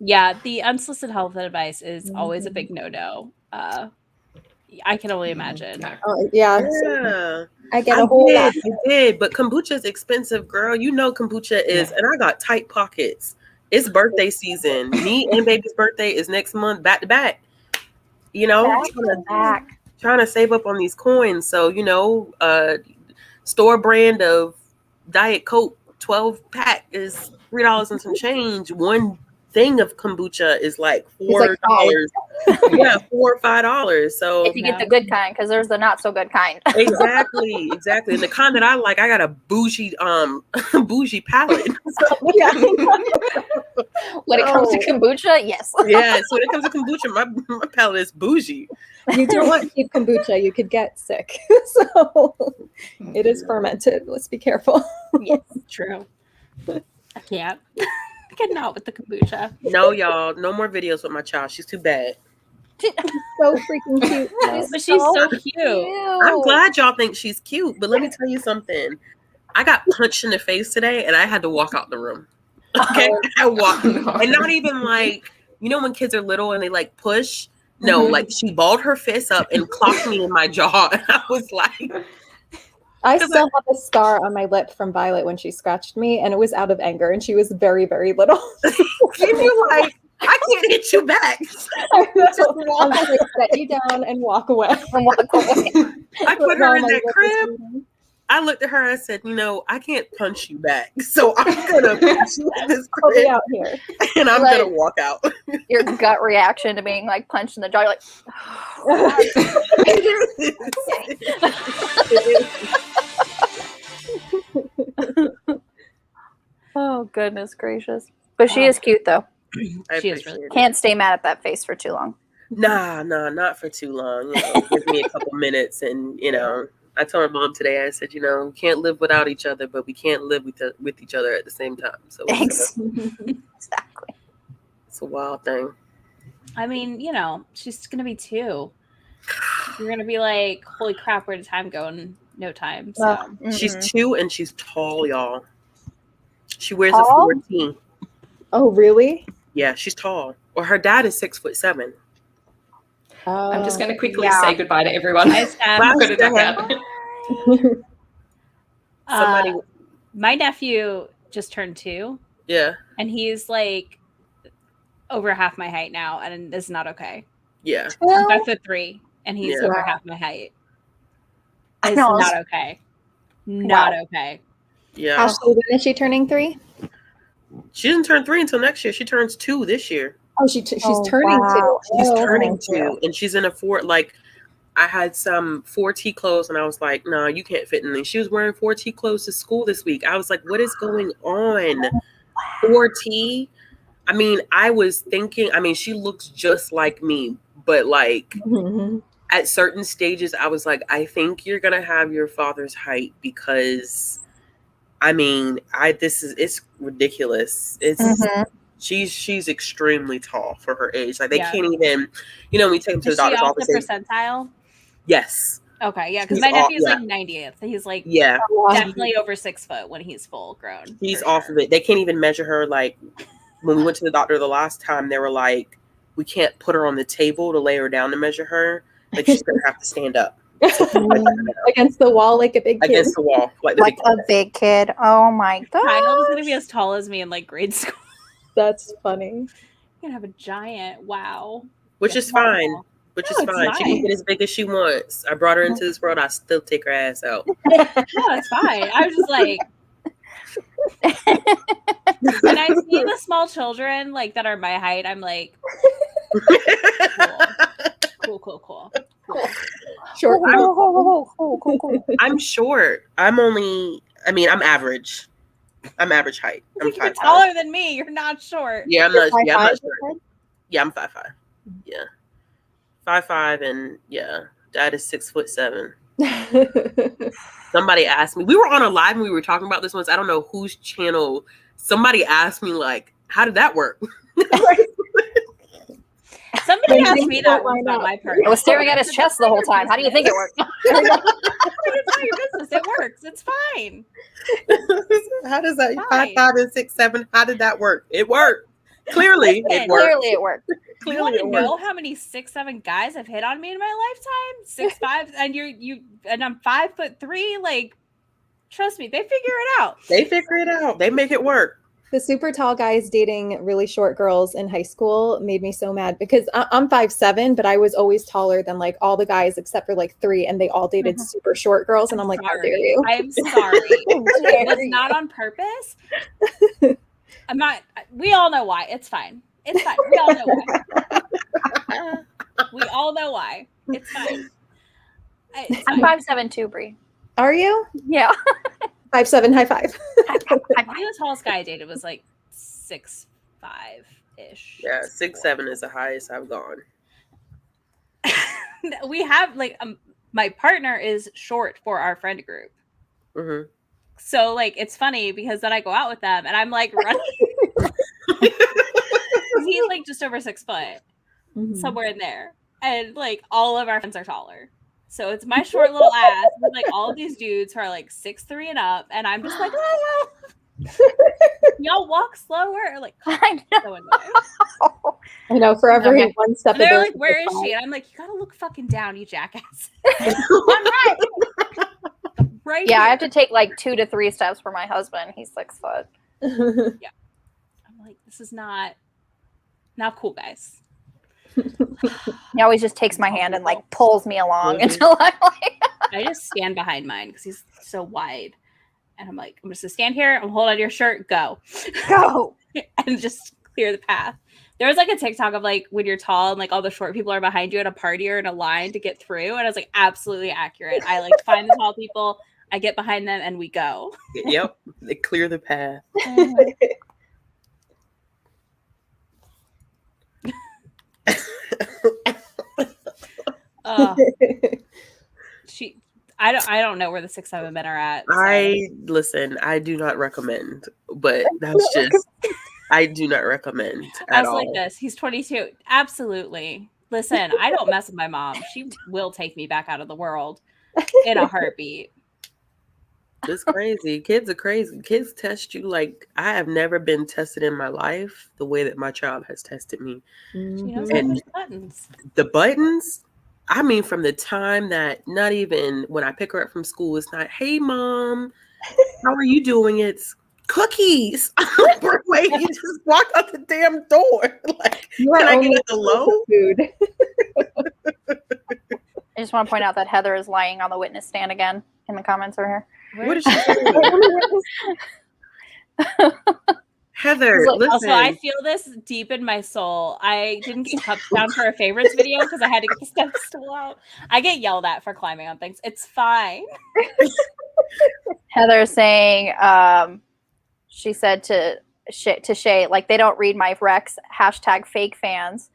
Yeah, the unsolicited health advice is always a big no-no. I can only imagine. Yeah. I get a whole lot. I did, but kombucha is expensive, girl. You know kombucha is, and I got tight pockets. It's birthday season. Me and baby's birthday is next month, back to back. You know, trying to save up on these coins. So, you know, store brand of Diet Coke 12 pack is $3 and some change. One thing of kombucha is like $4. Yeah, $4 or $5. So if you get the good kind, because there's the not so good kind. exactly. And the kind that I like, I got a bougie bougie palate. So, When it comes to kombucha, yes. yeah, so when it comes to kombucha, my palate is bougie. You don't want cheap kombucha, you could get sick. So it is fermented. Let's be careful. Yes. True. I can't. I cannot with the kombucha. No, y'all, no more videos with my child. She's too bad. So freaking cute. But she's so cute. I'm glad y'all think she's cute, but let me tell you something. I got punched in the face today and I had to walk out the room. Okay. I walked. And not even like, you know, when kids are little and they like push. No, like she balled her fist up and clocked me in my jaw. And I was like, I still have a scar on my lip from Violet when she scratched me, and it was out of anger, and she was very, very little. and you're like, I can't hit you back. I'm going to set you down and walk away. I put her in that crib. I looked at her and I said, you know, I can't punch you back. So I'm going to put you in this I'll be crib out here. and I'm going to walk out. Your gut reaction to being like punched in the jaw, you're like, oh, goodness gracious. But she is cute, though. She is really Can't stay mad at that face for too long. Nah, not for too long. You know, give me a couple minutes. And, you know, I told my mom today, I said, you know, we can't live without each other, but we can't live with each other at the same time. So Exactly. It's a wild thing. I mean, you know, she's going to be 2. You're going to be like, holy crap, where did time go in no time? So. She's 2 and she's tall, y'all. She wears Tall? a 14. Oh, really? Yeah, she's tall. Well, her dad is 6'7". I'm just going to quickly say goodbye to everyone. Hi, Steph. Bye, Good enough. My nephew just turned 2. Yeah. And he's like over half my height now, and it's not okay. Yeah. I'm 5'3", and he's Yeah. over half my height. I It's know. not okay. Not okay. Yeah. Ashley, when is she turning 3? She doesn't turn 3 until next year. She turns 2 this year. Oh, she's turning 2. She's Oh, turning thank 2, you. and she's in a 4. Like, I had some 4T clothes, and I was like, "No, you can't fit in these." She was wearing 4T clothes to school this week. I was like, "What is going on?" 4T. I mean, I was thinking. I mean, she looks just like me, but like Mhm. at certain stages, I was like, "I think you're gonna have your father's height because." I mean, it's ridiculous. It's Mhm. she's extremely tall for her age. Like they Yeah. can't even, when we take them to Is the she doctor's off the office. percentile? Yes. Okay, yeah, because She's my off- nephew's yeah. like 90th. He's like Yeah. definitely over 6 foot when he's full grown. She's for off sure. of it. They can't even measure her. Like when we went to the doctor the last time, they were like, we can't put her on the table to lay her down to measure her. Like she's gonna have to stand up Against the wall like a big kid. against the wall, like Like a big kid. Oh my god. Child is gonna be as tall as me in like grade school. That's funny. You're gonna have a giant. Wow. which Yeah, is fine. Which No, is it's fine. She can fine. get as big as she wants. I brought her into this world. I still take her ass out. No, it's fine. I was just like, when I see the small children like that are my height, I'm like, cool. Short. Cool. I'm short. I'm average. I'm average height. I'm You're 5'5". taller than me. You're not short. Yeah, I'm not. Yeah, I'm not 5'5", short. Yeah, I'm 5'5". Yeah, 5'5", and yeah, Dad is 6'7". Somebody asked me. We were on a live and we were talking about this once. I don't know whose channel. Somebody asked me like, "How did that work?" Somebody asked me that once about my partner. I was staring at his chest the whole time. How do you think it worked? It's not your business. It works. It's fine. How does that Fine. 5'5" and 6'7"? How did that work? It worked. Clearly, it worked. Clearly it worked. You want to know how many 6'7" guys have hit on me in my lifetime? 6'5", and I'm 5'3". Like, trust me, they figure it out. They figure it out. They make it work. The super tall guys dating really short girls in high school made me so mad because I'm 5'7", but I was always taller than like all the guys except for like 3, and they all dated super short girls, and I'm like, how dare you? I'm sorry. It was not on purpose. I'm not. We all know why. It's fine. It's fine. We all know why. We all know why. It's fine. I'm 5'7" too, Brie. Are you? Yeah. 5'7", high five. I think the tallest guy I dated was like 6'5"-ish. Yeah, 6'7" is the highest I've gone. We have like my partner is short for our friend group. Mm-hmm. So like it's funny because then I go out with them and I'm like running. He's like just over 6 foot, somewhere in there, and like all of our friends are taller. So it's my short little ass with like all of these dudes who are like 6'3" and up, and I'm just like, y'all walk slower. Like, I so annoying. I know, for every Okay. one step And of they're the like, where is she? And I'm like, you gotta look fucking down, you jackass. I'm right. Right. Yeah, I here. have to take like 2 to 3 steps for my husband. He's 6 foot. I'm like, this is not cool, guys. He always just takes my hand and like pulls me along until I'm like, I just stand behind mine because he's so wide. And I'm like, I'm just gonna stand here, I'm holding on your shirt, go. go. And just clear the path. There was like a TikTok of like when you're tall and like all the short people are behind you at a party or in a line to get through. And I was like, absolutely accurate. I like find the tall people, I get behind them, and we go. Yep, they clear the path. I don't know where the 6'7" men are at. So. I do not recommend, but that's just I do not recommend I at was all. like this. He's 22. Absolutely. Listen, I don't mess with my mom. She will take me back out of the world in a heartbeat. It's crazy. Kids are crazy. Kids test you like I have never been tested in my life the way that my child has tested me. She knows And how to push buttons. the buttons, I mean, from the time that not even when I pick her up from school, it's not, hey, mom, how are you doing? It's cookies. I'm like, wait Like, you just walked out the damn door. Like, You are can I only get it alone? food. I just want to point out that Heather is lying on the witness stand again in the comments over here. What did she say? Heather, Like, listen. Also, I feel this deep in my soul. I didn't get cupped down for a favorites video because I had to get the step stool out. I get yelled at for climbing on things. It's fine. Heather is saying, she said to Shay, like, they don't read my Rex, hashtag fake fans,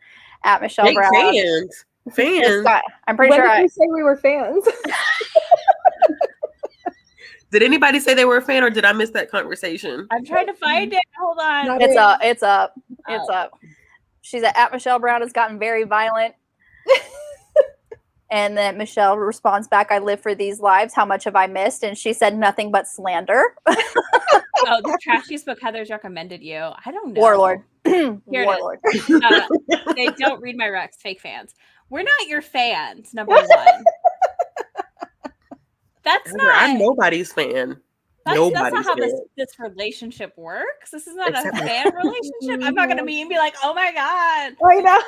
at Michelle Fake Brown. fans. I'm pretty When sure did you say we were fans? Did anybody say they were a fan, or did I miss that conversation? I'm trying to find it. Hold on. Not it's it. up. It's up. Oh. It's up. She's at Michelle Brown has gotten very violent. And then Michelle responds back, I live for these lives. How much have I missed? And she said nothing but slander. Oh, the trashiest book Heather's recommended you. I don't know. Warlord. Here Warlord. They don't read my Rex, fake fans. We're not your fans, number one. That's Heather, not. I'm nobody's fan. That's Nobody's not how fan. this relationship works. This is not Except- a fan relationship. I'm not going to meet and be like, oh my God. I know.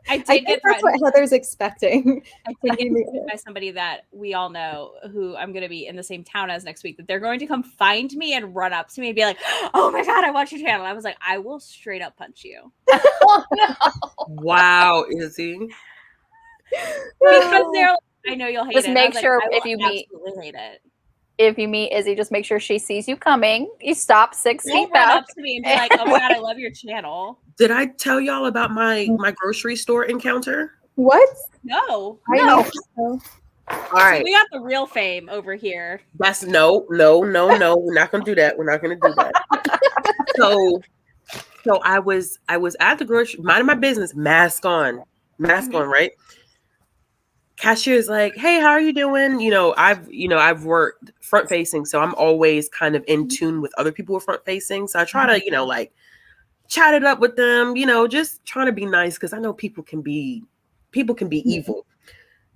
I I did think get that's threatened. what Heather's expecting. I did get threatened by somebody that we all know who I'm going to be in the same town as next week, that they're going to come find me and run up to me and be like, oh my God, I watch your channel. I was like, I will straight up punch you. Oh, no. Wow, Izzy. Because they're like, I know you'll hate Just it. And I make was like, sure I if will you meet- absolutely hate it. If you meet Izzy, just make sure she sees you coming. You stop 6 Don't feet run back. up to me and be like, oh my God, I love your channel. Did I tell y'all about my grocery store encounter? What? No. I No. think so. All right. We got the real fame over here. That's no. We're not gonna do that. We're not gonna do that. So I was at the grocery, minding my business, mask on, right? Cashier's like, hey, how are you doing? I've worked front facing, so I'm always kind of in tune with other people who are front facing. So I try to, like, chat it up with them, just trying to be nice, because I know people can be evil.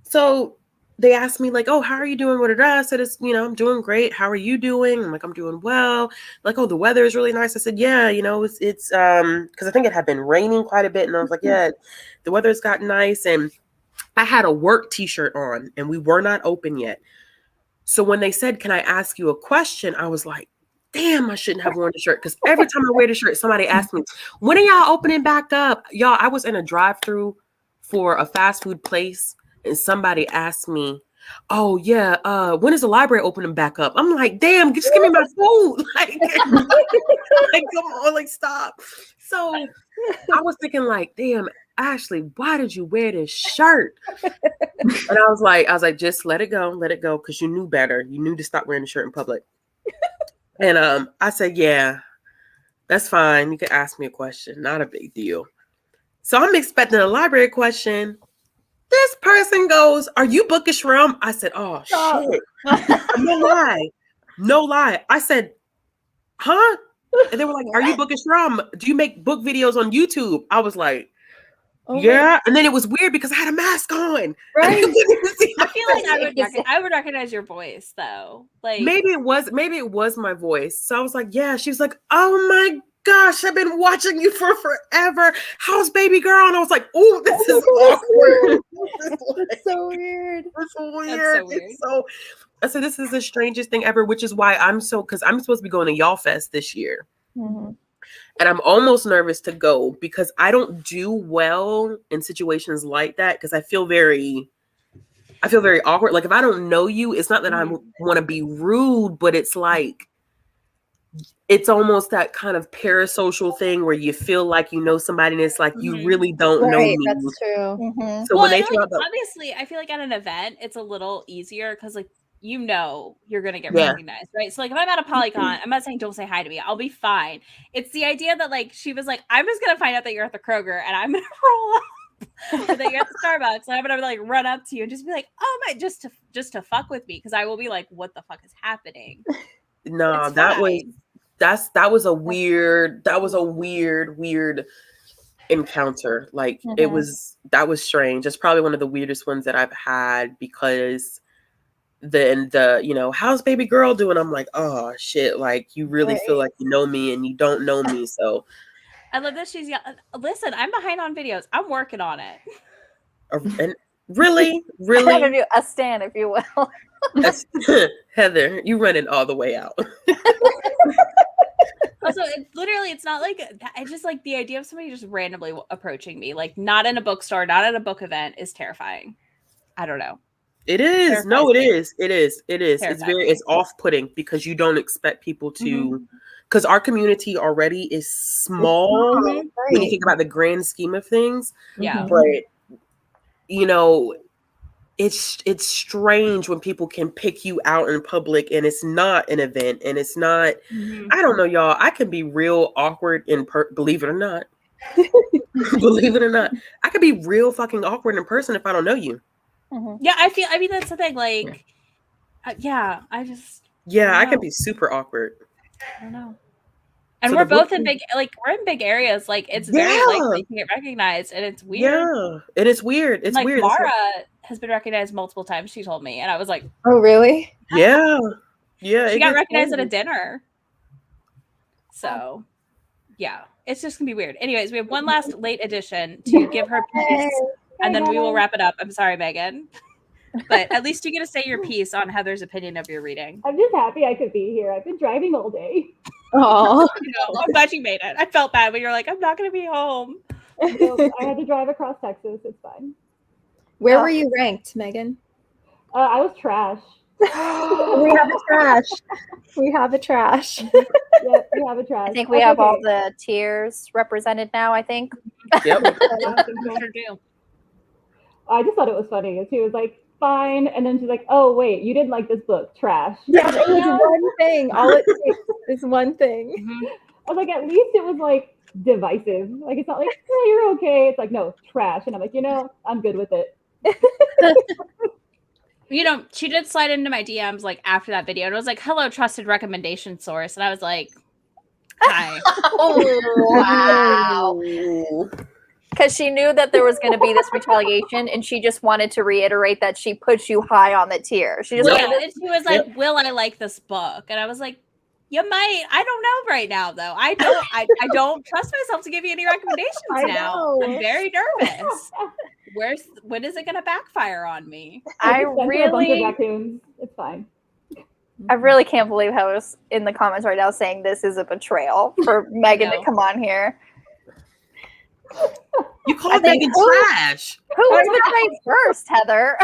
So they asked me, like, oh, how are you doing? What did I said? It's, I'm doing great. How are you doing? I'm like, I'm doing well. Like, oh, the weather is really nice. I said, yeah, it's because I think it had been raining quite a bit, and I was like, yeah, the weather's gotten nice. And I had a work t-shirt on, and we were not open yet. So when they said, can I ask you a question? I was like, damn, I shouldn't have worn the shirt, because every time I wear the shirt, somebody asks me, when are y'all opening back up? Y'all, I was in a drive-thru for a fast food place, and somebody asked me, oh yeah, when is the library opening back up? I'm like, damn, just give me my food. Like, like, come on, like, stop. So I was thinking, like, damn, Ashley, why did you wear this shirt? And I was like, just let it go, because you knew better. You knew to stop wearing the shirt in public. And I said, yeah, that's fine. You can ask me a question, not a big deal. So I'm expecting a library question. This person goes, are you bookish realm? I said, oh shit. No lie. I said, huh? And they were like, are you bookish realm? Do you make book videos on YouTube? I was like, Oh yeah. And then it was weird because I had a mask on. Right. I feel like I would recognize your voice though. Like maybe it was my voice. So I was like, yeah. She was like, oh my gosh, I've been watching you for forever. How's baby girl? And I was like, oh, this is awkward. It's so weird. It's weird. That's so weird. It's so. I said, this is the strangest thing ever, which is why because I'm supposed to be going to Y'all Fest this year. Mm-hmm. And I'm almost nervous to go because I don't do well in situations like that, because I feel very awkward. Like, if I don't know you, it's not that I want to be rude, but it's like, it's almost that kind of parasocial thing where you feel like you know somebody, and it's like you really don't know me. That's true. Mhm. So well, when they like, talk about, obviously, I feel like at an event, it's a little easier because, like, you're gonna get Yeah. recognized, right? So, like, if I'm at a Polycon, I'm not saying don't say hi to me. I'll be fine. It's the idea that, like, she was like, I'm just gonna find out that you're at the Kroger, and I'm gonna roll up, or that you're at the Starbucks, and I'm gonna like run up to you and just be like, oh my, just to fuck with me, because I will be like, what the fuck is happening? no, It's that fine. was a weird encounter. Like, that was strange. It's probably one of the weirdest ones that I've had, because the how's baby girl doing? I'm like, oh shit, like you really feel like you know me and you don't know me. So I love that she's listen, I'm behind on videos. I'm working on it. and really a stan, if you will. Heather, you running all the way out. Also, it's not like it's just like the idea of somebody just randomly approaching me, like not in a bookstore, not at a book event, is terrifying. I don't know. It is. No, it is. It is. Terrifying. It's off-putting because you don't expect people to, because our community already is small when you think about the grand scheme of things. Yeah. But it's strange when people can pick you out in public and it's not an event and it's not, I don't know, y'all. I can be real awkward believe it or not. Believe it or not. I could be real fucking awkward in person if I don't know you. Yeah, I mean, that's the thing. Like, I can be super awkward. I don't know. And so we're both in big areas. Like, it's very likely to get recognized, and it's weird. Yeah, and it's weird. It's like, weird. Mara has been recognized multiple times. She told me, and I was like, "Oh, really?" Yeah. She got recognized at a dinner. So, yeah, it's just gonna be weird. Anyways, we have one last late addition to give her piece. And then we will wrap it up. I'm sorry, Megan. But at least you get to say your piece on Heather's opinion of your reading. I'm just happy I could be here. I've been driving all day. Oh, I'm glad you made it. I felt bad when you're like, I'm not going to be home. So I had to drive across Texas. It's fine. Where were you ranked, Megan? I was trash. We have a trash. We have a trash. Yep, we have a trash. I think we have all the tiers represented now, I think. Yep. I just thought it was funny. She was like, fine. And then she's like, oh, wait, you didn't like this book. Trash. Yeah, it was one thing. All it takes is one thing. I was like, at least it was like divisive. Like, it's not like, oh, you're okay. It's like, no, trash. And I'm like, I'm good with it. She did slide into my DMs like after that video. And it was like, hello, trusted recommendation source. And I was like, hi. Oh, wow. Because she knew that there was going to be this retaliation, and she just wanted to reiterate that she puts you high on the tier. She just and she was like, "Will I like this book?" And I was like, "You might. I don't know right now, though. I don't trust myself to give you any recommendations now. I'm very nervous. When is it going to backfire on me?" It's fine. I really can't believe Heather's in the comments right now saying this is a betrayal for Megan to come on here. You called Megan trash. Who was betrayed first, Heather?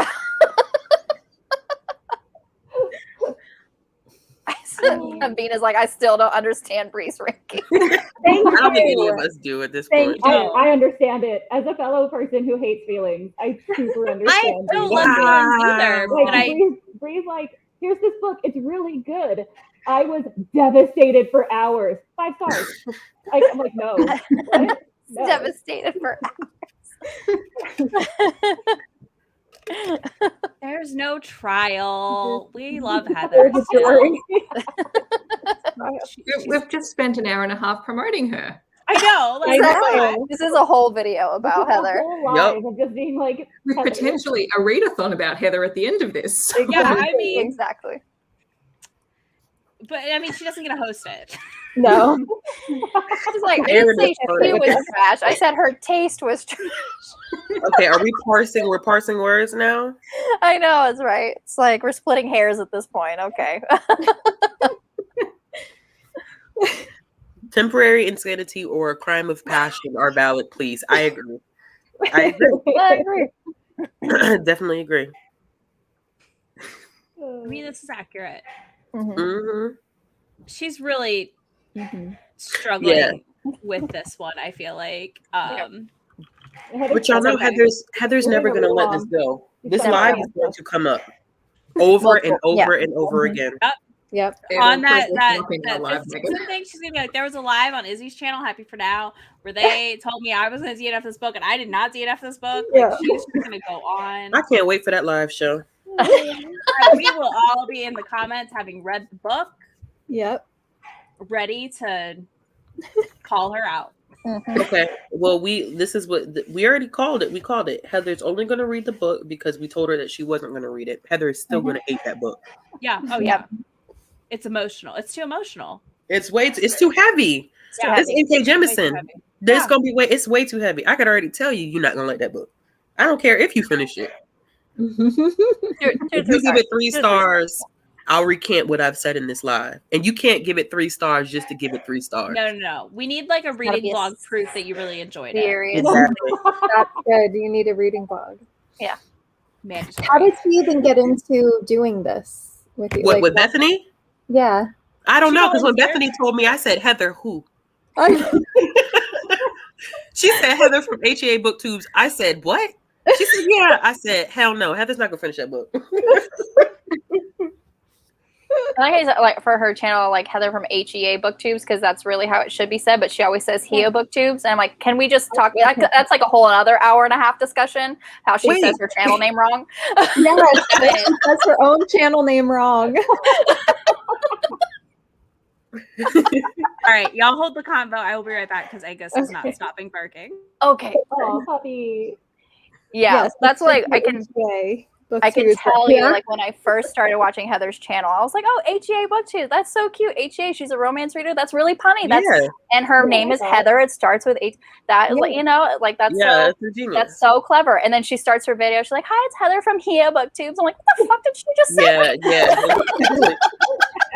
Bina's like, I still don't understand Bree's ranking. I don't think any of us do at this point. I understand it. As a fellow person who hates feelings, I super understand. I don't love feelings either. Like, Bree's like, here's this book. It's really good. I was devastated for hours. 5 stars. I'm like, no. What? No. Devastated for hours. There's no trial. We love Heather. We've just spent an hour and a half promoting her. I know. This is a whole video about Heather. Of just being like, with potentially a readathon about Heather at the end of this. Yeah, I mean, exactly. But I mean, she doesn't get to host it. No. She's like, I didn't say she was trash. I said her taste was trash. Okay, are we parsing? We're parsing words now? I know, it's right. It's like we're splitting hairs at this point. Okay. Temporary insanity or a crime of passion are valid, please. I agree. I agree. Definitely agree. I mean, this is accurate. She's really struggling with this one, I feel like. But y'all know Heather's never going to let this go. This live is going to come up over and over and over again. Yep. On that thing, she's gonna be like, there was a live on Izzy's channel, Happy for Now, where they told me I was gonna DNF this book, and I did not DNF this book. Like, she's just gonna go on. I can't wait for that live show. We will all be in the comments having read the book. Yep. Ready to call her out. Okay. Well, this is what we already called it. We called it. Heather's only going to read the book because we told her that she wasn't going to read it. Heather is still going to hate that book. Yeah. Oh yeah. It's emotional. It's too emotional. It's too heavy. Yeah. It's N.K. Jemisin. heavy. There's gonna be it's way too heavy. I could already tell you're not gonna like that book. I don't care if you finish it. If you give it 3 stars, I'll recant what I've said in this live. And you can't give it 3 stars just to give it 3 stars. No. We need like a reading blog proof that you really enjoyed it. Exactly. That's good. You need a reading blog. Yeah. Mandatory. How did she even get into doing this with you? What, with Bethany? Yeah. I don't know, because when volunteered. Bethany told me, I said, Heather, who? She said, Heather from HEA Booktubes. I said, what? She said, yeah. I said, hell no. Heather's not going to finish that book. Like I said, like for her channel, like Heather from HEA Booktubes, because that's really how it should be said. But she always says HEA Booktubes, and I'm like, can we just talk? That's like a whole another hour and a half discussion. How she says her channel name wrong. Yes, she says her own channel name wrong. All right, y'all hold the convo. I will be right back because Angus is not stopping barking. Okay. Oh, puppy. Yeah, Yes, that's like I can tell you, like when I first started watching Heather's channel, I was like, oh, HEA Booktubes, that's so cute. HEA, she's a romance reader. That's really punny. And her name is Heather. It starts with H. That is like, you know, like that's that's so clever. And then she starts her video. She's like, hi, it's Heather from HEA Booktubes. I'm like, what the fuck did she just say? Yeah.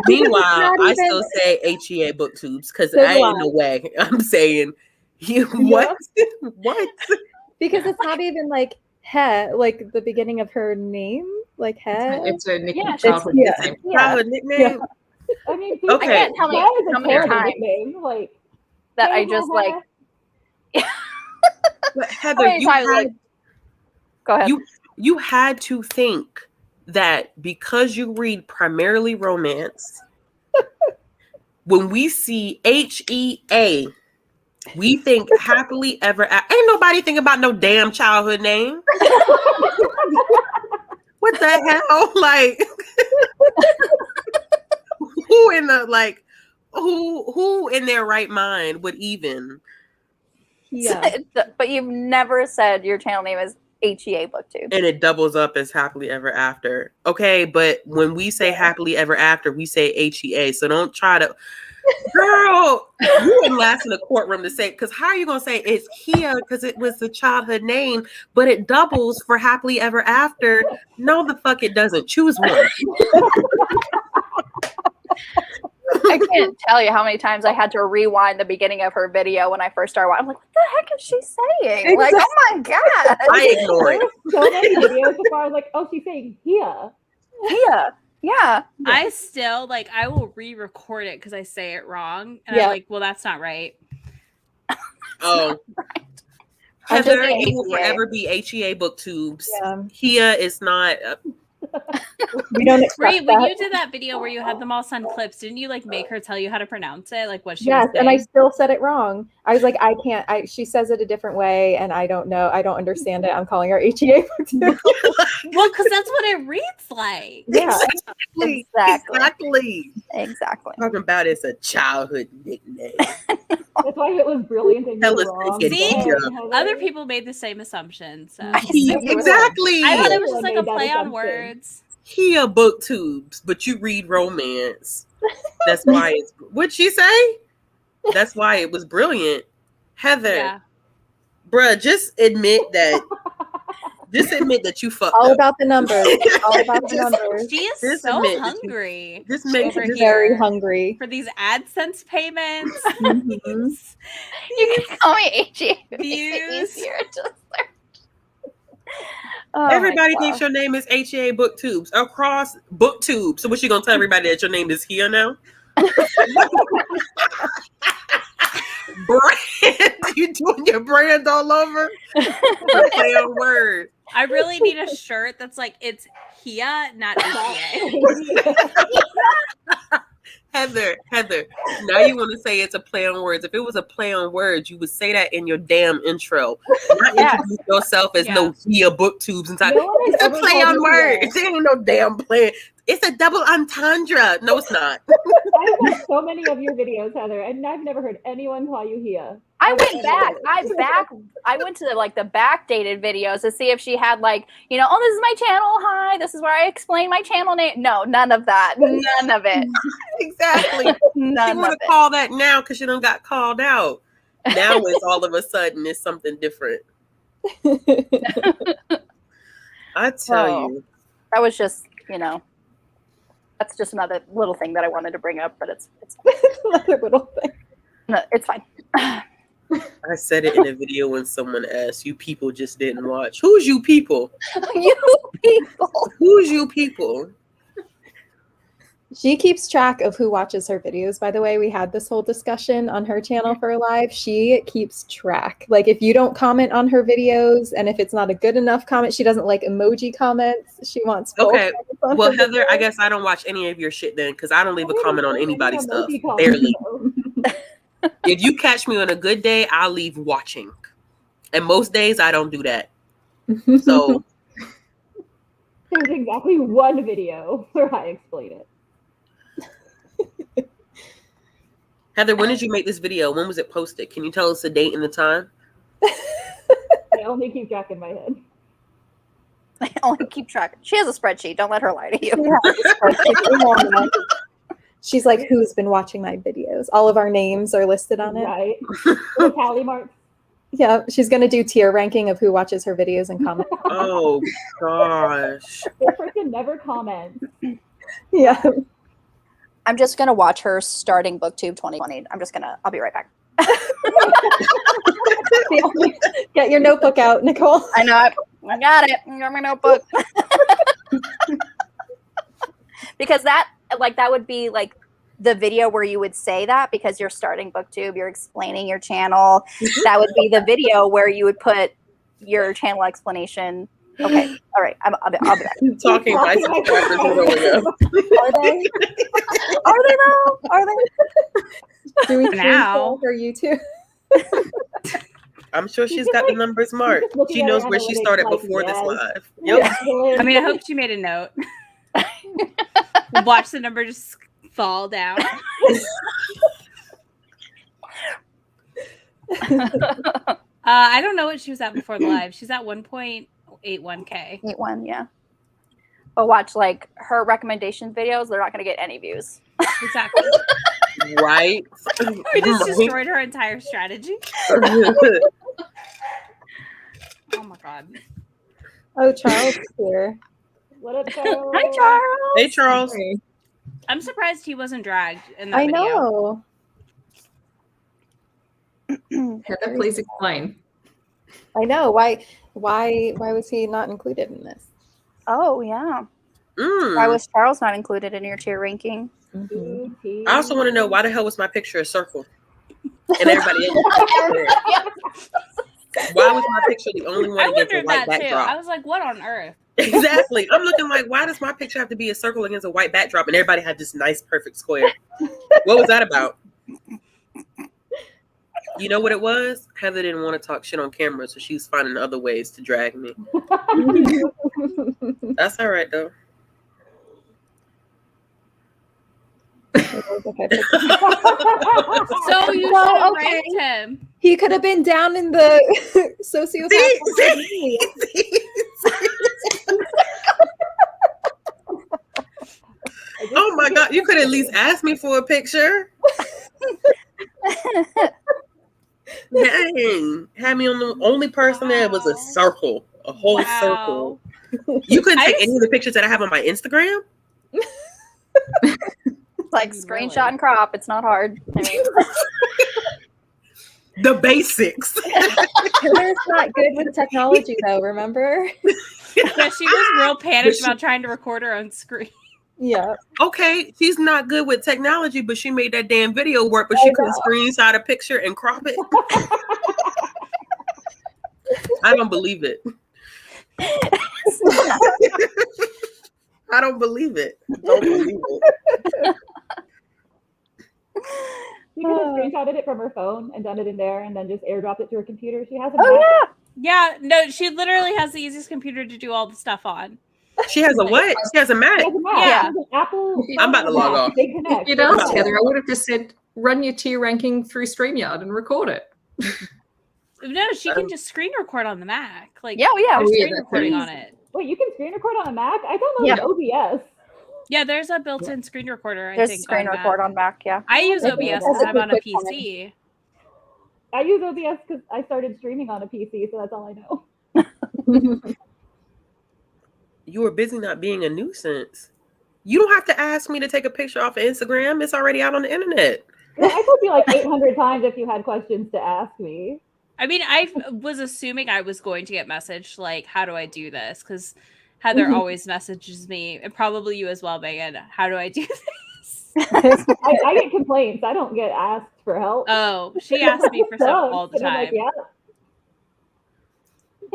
Meanwhile, I still say HEA Booktubes because I ain't no way. I'm saying you what? What? Because it's not even like like the beginning of her name, like It's a nickname. Childhood nickname. Childhood nickname. Yeah. I mean, I can't tell you how many times like that I just like. But Heather, go ahead. You had to think that because you read primarily romance, when we see HEA, we think happily ever after. Ain't nobody think about no damn childhood name. What the hell? Like, who in their right mind would even? Yeah. But you've never said your channel name is HEA Booktube. And it doubles up as happily ever after. Okay, but when we say happily ever after, we say HEA. So don't try to. Girl, you wouldn't last in a courtroom to say, because how are you going to say it's HEA because it was the childhood name, but it doubles for happily ever after? No, the fuck it doesn't. Choose one. I can't tell you how many times I had to rewind the beginning of her video when I first started watching. I'm like, what the heck is she saying? Exactly. Like, oh my God. I ignore it. So many videos so far, I was like, oh, she's saying HEA. HEA. Yeah. I still like I will re-record it because I say it wrong. And I'm like, well, that's not right. Oh. Heather, it will forever be HEA Booktubes. Yeah. HEA is not. We don't accept Bree, when that. you did that video where you had them all send clips, didn't you like make her tell you how to pronounce it? Like what she Yes, was saying? and I still said it wrong. I was like, I can't. She says it a different way, and I don't know. I don't understand it. I'm calling her HEA. Well, because that's what it reads like. Yeah. Exactly. Talking about it's a childhood nickname. That's why it was brilliant and Tell you're us wrong. See? Other people made the same assumption. So Exactly. I thought it was just like a play on words. HEA Booktubes, but you read romance. That's why it's. What'd she say? That's why it was brilliant. Heather, bruh, just admit that. Just admit that you fucked All up. about the numbers. All about the numbers. She is so hungry. Just make over very here hungry for these AdSense payments. You can call me HEA. Views. Easier to search. Everybody thinks your name is HEA Booktubes across Booktubes. So what you gonna tell everybody that your name is HEA now? Brand, you doing your brand all over? Play on words. I really need a shirt that's like it's HEA, not HEA. Heather, now you want to say it's a play on words. If it was a play on words, you would say that in your damn intro. Not introduce yourself as no HEA Booktubes inside. It's a play on words. There ain't no damn play. It's a double entendre. No, it's not. I've watched so many of your videos, Heather, and I've never heard anyone call you HEA. I went to like the backdated videos to see if she had like, you know, oh, this is my channel. Hi, this is where I explain my channel name. No, none of that. None of it. Exactly. None You want of to it. call that now because you done got called out. Now it's all of a sudden it's something different. I tell Oh. you. That was just, you know, that's just another little thing that I wanted to bring up, but it's Another little thing. no, it's fine. I said it in a video when someone asked, you people just didn't watch. Who's you people? You people. Who's you people? She keeps track of who watches her videos. By the way, we had this whole discussion on her channel for a live. She keeps track. Like if you don't comment on her videos and if it's not a good enough comment, she doesn't like emoji comments. She wants full Okay. comments on Well, her Heather, I videos. guess I don't watch any of your shit then because I don't leave a comment on anybody's stuff. Emoji comments, Barely. though. If you catch me on a good day, I'll leave watching. And most days I don't do that. So There's exactly one video where I explain it. Heather, when did you make this video? When was it posted? Can you tell us the date and the time? I only keep track in my head. I only keep track. She has a spreadsheet. Don't let her lie to She you. has a spreadsheet. She's like, who's been watching my videos? All of our names are listed on it. Right? The tally marks. Yeah, she's gonna do tier ranking of who watches her videos and comments. Oh gosh. This person never comments. Yeah. I'm just gonna watch her starting BookTube 2020. I'll be right back. Get your notebook out, Nicole. I know. I got it. I got my notebook. Because that would be like the video where you would say that because you're starting BookTube, you're explaining your channel. That would be the video where you would put your channel explanation. Okay. All right. I'll be back. I'm talking my subscribers are going up. Are they? Are they though? Are they? Do we Now. her YouTube? I'm sure she's got the numbers marked. Just looking She at knows her where she analytics started like, before this yes. live. Yep. Excellent. I mean, I hope she made a note. Watch the number just fall down. I don't know what she was at before the live. She's at 1.81K. 8-1, yeah. But watch like her recommendation videos, they're not gonna get any views. Exactly. Right. We just destroyed her entire strategy. Oh my god. Oh, Charles is here. What up, Charles? Hi, Charles. Hey, Charles. I'm surprised he wasn't dragged in that I video. know. Heather, please explain. I know. Why was he not included in this? Oh yeah. Why was Charles not included in your tier ranking? Mm-hmm. I also want to know why the hell was my picture a circle? And everybody else. Why was my picture the only one I against a wondered white that too. backdrop? I was like, what on earth? Exactly. I'm looking like, why does my picture have to be a circle against a white backdrop? And everybody had this nice, perfect square. What was that about? You know what it was? Heather didn't want to talk shit on camera, so she was finding other ways to drag me. That's all right, though. So you Well, should have okay. ranked him. He could have been down in the sociopath. Oh my God, you could at least ask me for a picture. Dang. Had me on the only person there was a circle, a whole circle. You couldn't take any of the pictures that I have on my Instagram? Like screenshot and crop. It's not hard. I mean, The basics. Heather's not good with technology, though. Remember? Yeah, she was real panicked about trying to record her own screen. Yeah. Okay, she's not good with technology, but she made that damn video work, but she couldn't screenshot a picture and crop it. I don't believe it. I don't believe it. Don't believe it. She could have screenshotted it from her phone and done it in there and then just airdropped it to her computer. She has a oh yeah. Yeah, no, she literally has the easiest computer to do all the stuff on. She has a what? She has a Mac. She has a Mac. Yeah. She has an Apple. I'm about to log Mac. off. They connect. If you'd asked Heather, I would have just said, run your tier ranking through StreamYard and record it. No, she can just screen record on the Mac. Like, Yeah, we have. there's Oh, yeah, screen that's recording easy. on it. Wait, you can screen record on a Mac? I downloaded OBS. Yeah, there's a built-in screen recorder. I There's think screen on record Mac. on Mac, yeah. I use That's OBS a because I'm on a quick comment. PC. I use OBS because I started streaming on a PC, so that's all I know. You were busy not being a nuisance. You don't have to ask me to take a picture off of Instagram. It's already out on the internet. Well, I told you like 800 times if you had questions to ask me. I mean, I was assuming I was going to get messaged like, how do I do this? Because Heather always messages me, and probably you as well, Megan. How do I do this? I get complaints. I don't get asked for help. Oh, she asks me for stuff all the And I'm time. like, yeah.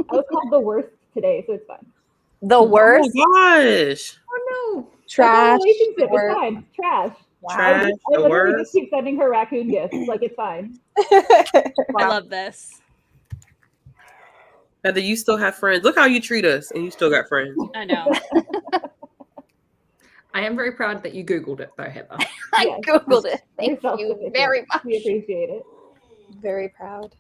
I was called the worst today, so it's fine. The worst. Oh my gosh. Oh no. Trash. Relationship, or- it's fine. Trash. Trash, I the literally worst. just keep sending her raccoon gifts. Like, it's fine. I love this. Heather, you still have friends. Look how you treat us, and you still got friends. I know. I am very proud that you Googled it, though, Heather. I Yes. Googled it. You're Thank you self-sufficient. very much. We appreciate it. Very proud.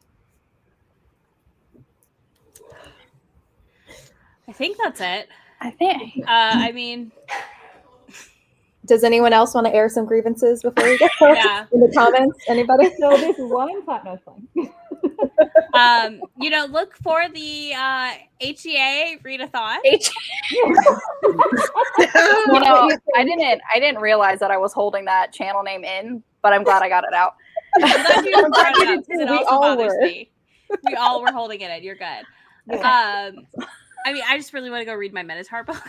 I think that's it. I think. I mean, Does anyone else want to air some grievances before we get yeah. in the comments? Anybody? So this one time, no, it's fine. Look for the HEA readathon. You know, I didn't realize that I was holding that channel name in, but I'm glad I got it out. I'm glad you brought it up because it We also all bothers were. me. We all were holding it in. You're good. I mean, I just really want to go read my Minotaur book.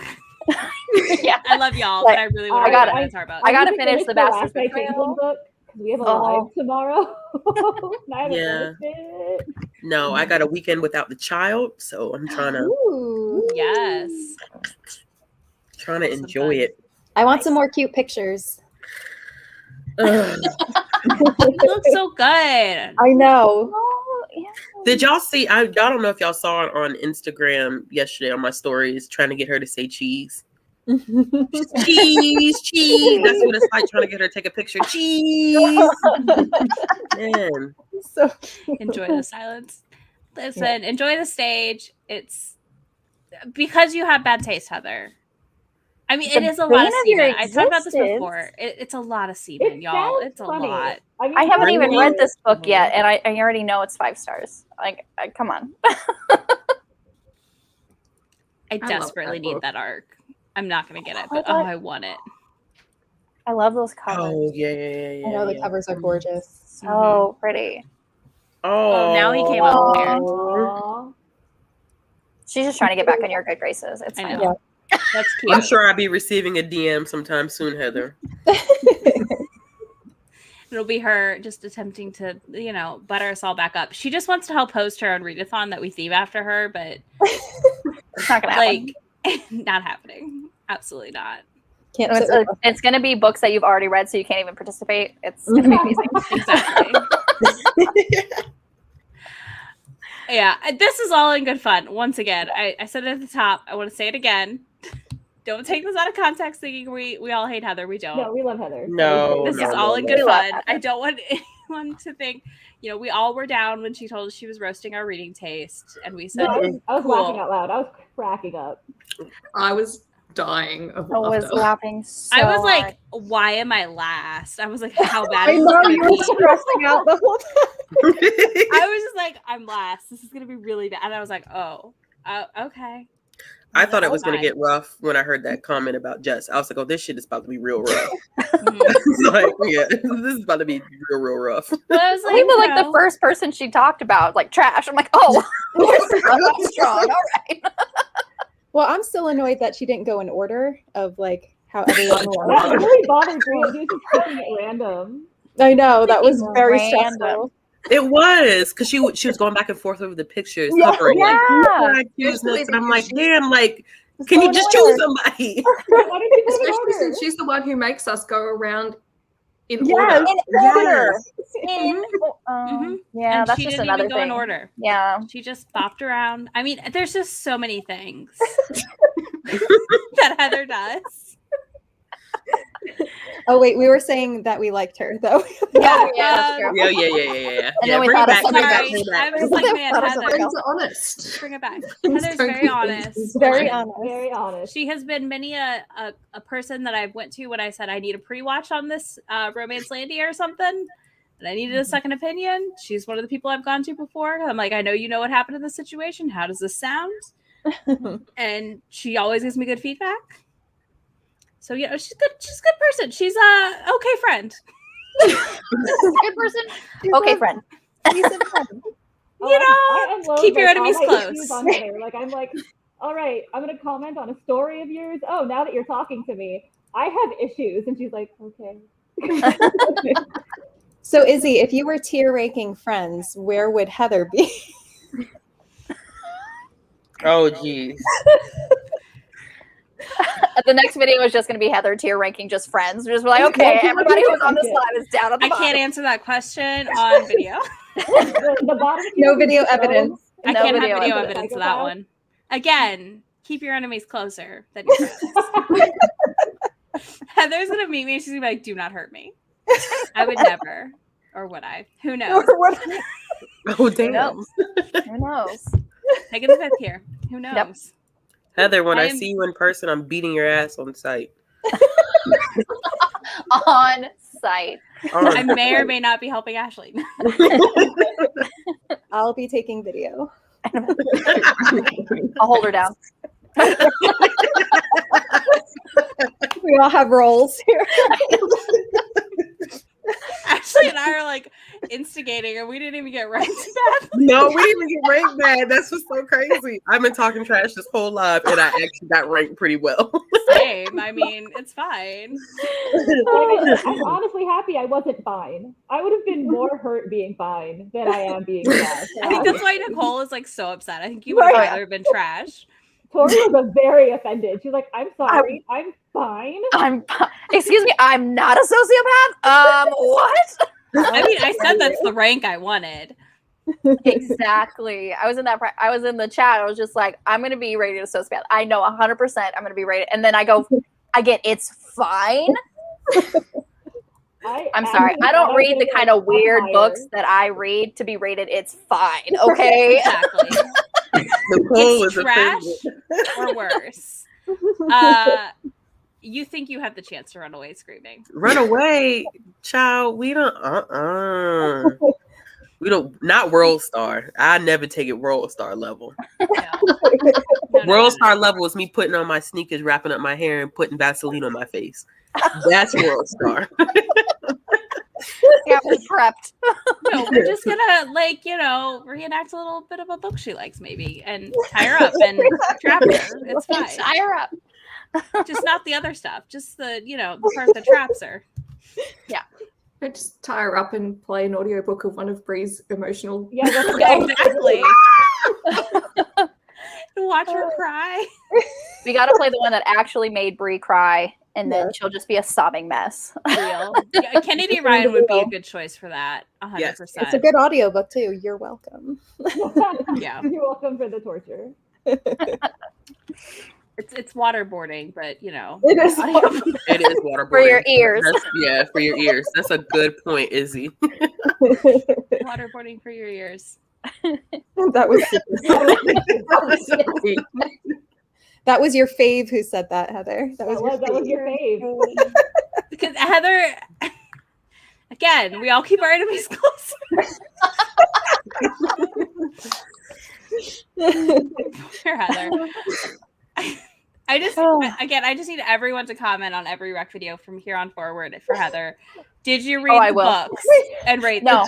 Yeah. I love y'all, Like, but I really want I to read gotta- my Minotaur book. I gotta need to finish the Last Bastard Night Betrayal. Changeling book because we have a Oh. live tomorrow. And I haven't Yeah. finished it. No, I got a weekend without the child, so I'm trying to Ooh. Yes. enjoy it. I want some more cute pictures. Ugh. You look so good. I know. Oh, yeah. Did y'all see? Y'all don't know if y'all saw it on Instagram yesterday on my stories, trying to get her to say cheese. Cheese, cheese. That's what it's like trying to get her to take a picture. Cheese. Man. So cute. Enjoy the silence. Listen, enjoy the stage. It's because you have bad taste, Heather. I mean, it The is a lot of bane of your semen. I talked about this existence. before. It's a lot of semen, It y'all. sounds It's a funny. lot. mean, I haven't Right. even read this book yet, and I already know it's 5 stars. Like, come on. I love desperately that need book. that arc. I'm not gonna get it, but I thought- I want it. I love those covers. Oh yeah. I know the covers are gorgeous. So pretty. Oh, now he came up here. Aw. She's just trying to get back in your good graces. It's I fine. know. That's cute. I'm sure I'll be receiving a DM sometime soon, Heather. It'll be her just attempting to, butter us all back up. She just wants to help host her own readathon that we theme after her, but It's not gonna happen. not happening. Absolutely not. Can't It's, sit with it's gonna be books that you've already read, so you can't even participate. It's gonna be amazing. Exactly. Yeah, this is all in good fun. Once again, I said it at the top. I want to say it again. Don't take this out of context thinking we all hate Heather. We don't. No, we love Heather. No, This no, is no, all in no. good We love fun. I don't want anyone to think, we all were down when she told us she was roasting our reading taste. And we said, No, I was cool. laughing out loud. I was cracking up. I was dying of I was laughter. laughing so I was like, hard. why am I last? I was like, how bad I is this know gonna you were be? stressing out the whole time. I was just like, I'm last. This is going to be really bad. And I was like, oh, okay. I thought it was Fine. going to get rough when I heard that comment about Jess. I was like, oh, this shit is about to be real rough. Mhm. It's like, yeah, this is about to be real rough. But I was like, Even like you the know, first person she talked about, like trash. I'm like, oh, that's strong. All right. Well, I'm still annoyed that she didn't go in order of like how everyone That was. really bothered me. She was just picking at random. I know that was very Random. stressful. It was because she was going back and forth over the pictures, Yeah, hovering like, who yeah. should I choose next? And I'm like, damn, like, Just can go you in just order. choose somebody? Why did you put it in Especially order? since she's the one who makes us go around in Yes. order. In order. Mhm. Yeah, and that's she just didn't another even go thing. in order. Yeah. She just bopped around. I mean, there's just so many things. that Heather does. Oh wait, we were saying that we liked her though. Yeah, Yeah. And then we bring thought it of back, something bring it back, Sorry, bring it back. I was like, man, Heather, Friends are honest. bring it back. Things Heather's don't very keep honest. things Very secret. honest. Very honest. She has been many a person that I went to when I said I need a pre-watch on this Romance Landia or something, and I needed a second opinion. She's one of the people I've gone to before. I'm like, I know you know what happened in this situation. How does this sound? And she always gives me good feedback. So yeah, she's good. She's a good person. She's a okay friend. Good person. Okay, friend. Decent friend. You know, I unload, keep your like, enemies all my close. issues on Heather. Like I'm like, all right, I'm gonna comment on a story of yours. Oh, now that you're talking to me, I have issues, and she's like, okay. So Izzy, if you were tier ranking friends, where would Heather be? Oh, geez. The next video is just going to be Heather tier ranking just friends. We're just like, okay, everybody who's on this live is down at the I bottom. can't answer that question on video. The bottom No tier video is so- evidence. I No can't video have video evidence. evidence of that one. Again, keep your enemies closer than your friends. Heather's gonna meet me and she's gonna be like, do not hurt me. I would never. Or would I? Who knows? Oh, damn. knows? Who knows? Taking the fifth here. Who knows? Yep. Heather, when I I'm- see you in person, I'm beating your ass on site. On site. I may or may not be helping Ashley. I'll be taking video. I'll hold her down. We all have roles here. Ashley and I are like instigating and we didn't even get ranked bad. No, we didn't even get ranked bad. That's what's so crazy. I've been talking trash this whole live, and I actually got ranked pretty well. Same. I mean, it's fine. I'm honestly happy I wasn't fine. I would have been more hurt being fine than I am being trash. I think that's why Nicole is like so upset. I think you would have rather been trash. Tori was very offended. She's like, I'm sorry, I'm fine. Excuse me, I'm not a sociopath. What? I mean, I said that's the rank I wanted. Exactly. I was in the chat. I was just like, I'm gonna be rated a sociopath. I know 100% I'm gonna be rated, and then I get it's fine. I'm sorry. I don't read the kind of weird books that I read to be rated it's fine. Okay. Exactly. Nicole was It's trash offended. or worse. You think you have the chance to run away screaming. Run away, child. We don't. We don't. Not World Star. I never take it World Star level. No, World Star level is me putting on my sneakers, wrapping up my hair, and putting Vaseline on my face. That's World Star. Yeah, we're prepped. No, we're just gonna reenact a little bit of a book she likes maybe and tie her up and trap her. It's fine. Tie her up. Just not the other stuff. Just the part that traps her. I just tie her up and play an audiobook of one of Bree's emotional. Yeah, that's Yeah, exactly. Watch her cry. We got to play the one that actually made Bree cry, and then she'll just be a sobbing mess. Real. Yeah, Kennedy Ryan would be a good choice for that. 100%. Yes. It's a good audiobook too. You're welcome. Yeah. You're welcome for the torture. It's waterboarding, but It is. It is waterboarding. For your ears. For your ears. That's a good point, Izzy. waterboarding for your ears. That was your fave who said that, Heather. That was your fave. Because Heather, again, we all keep our enemies close. Poor Heather. I just need everyone to comment on every rec video from here on forward for Heather. Did you read the books and rate them?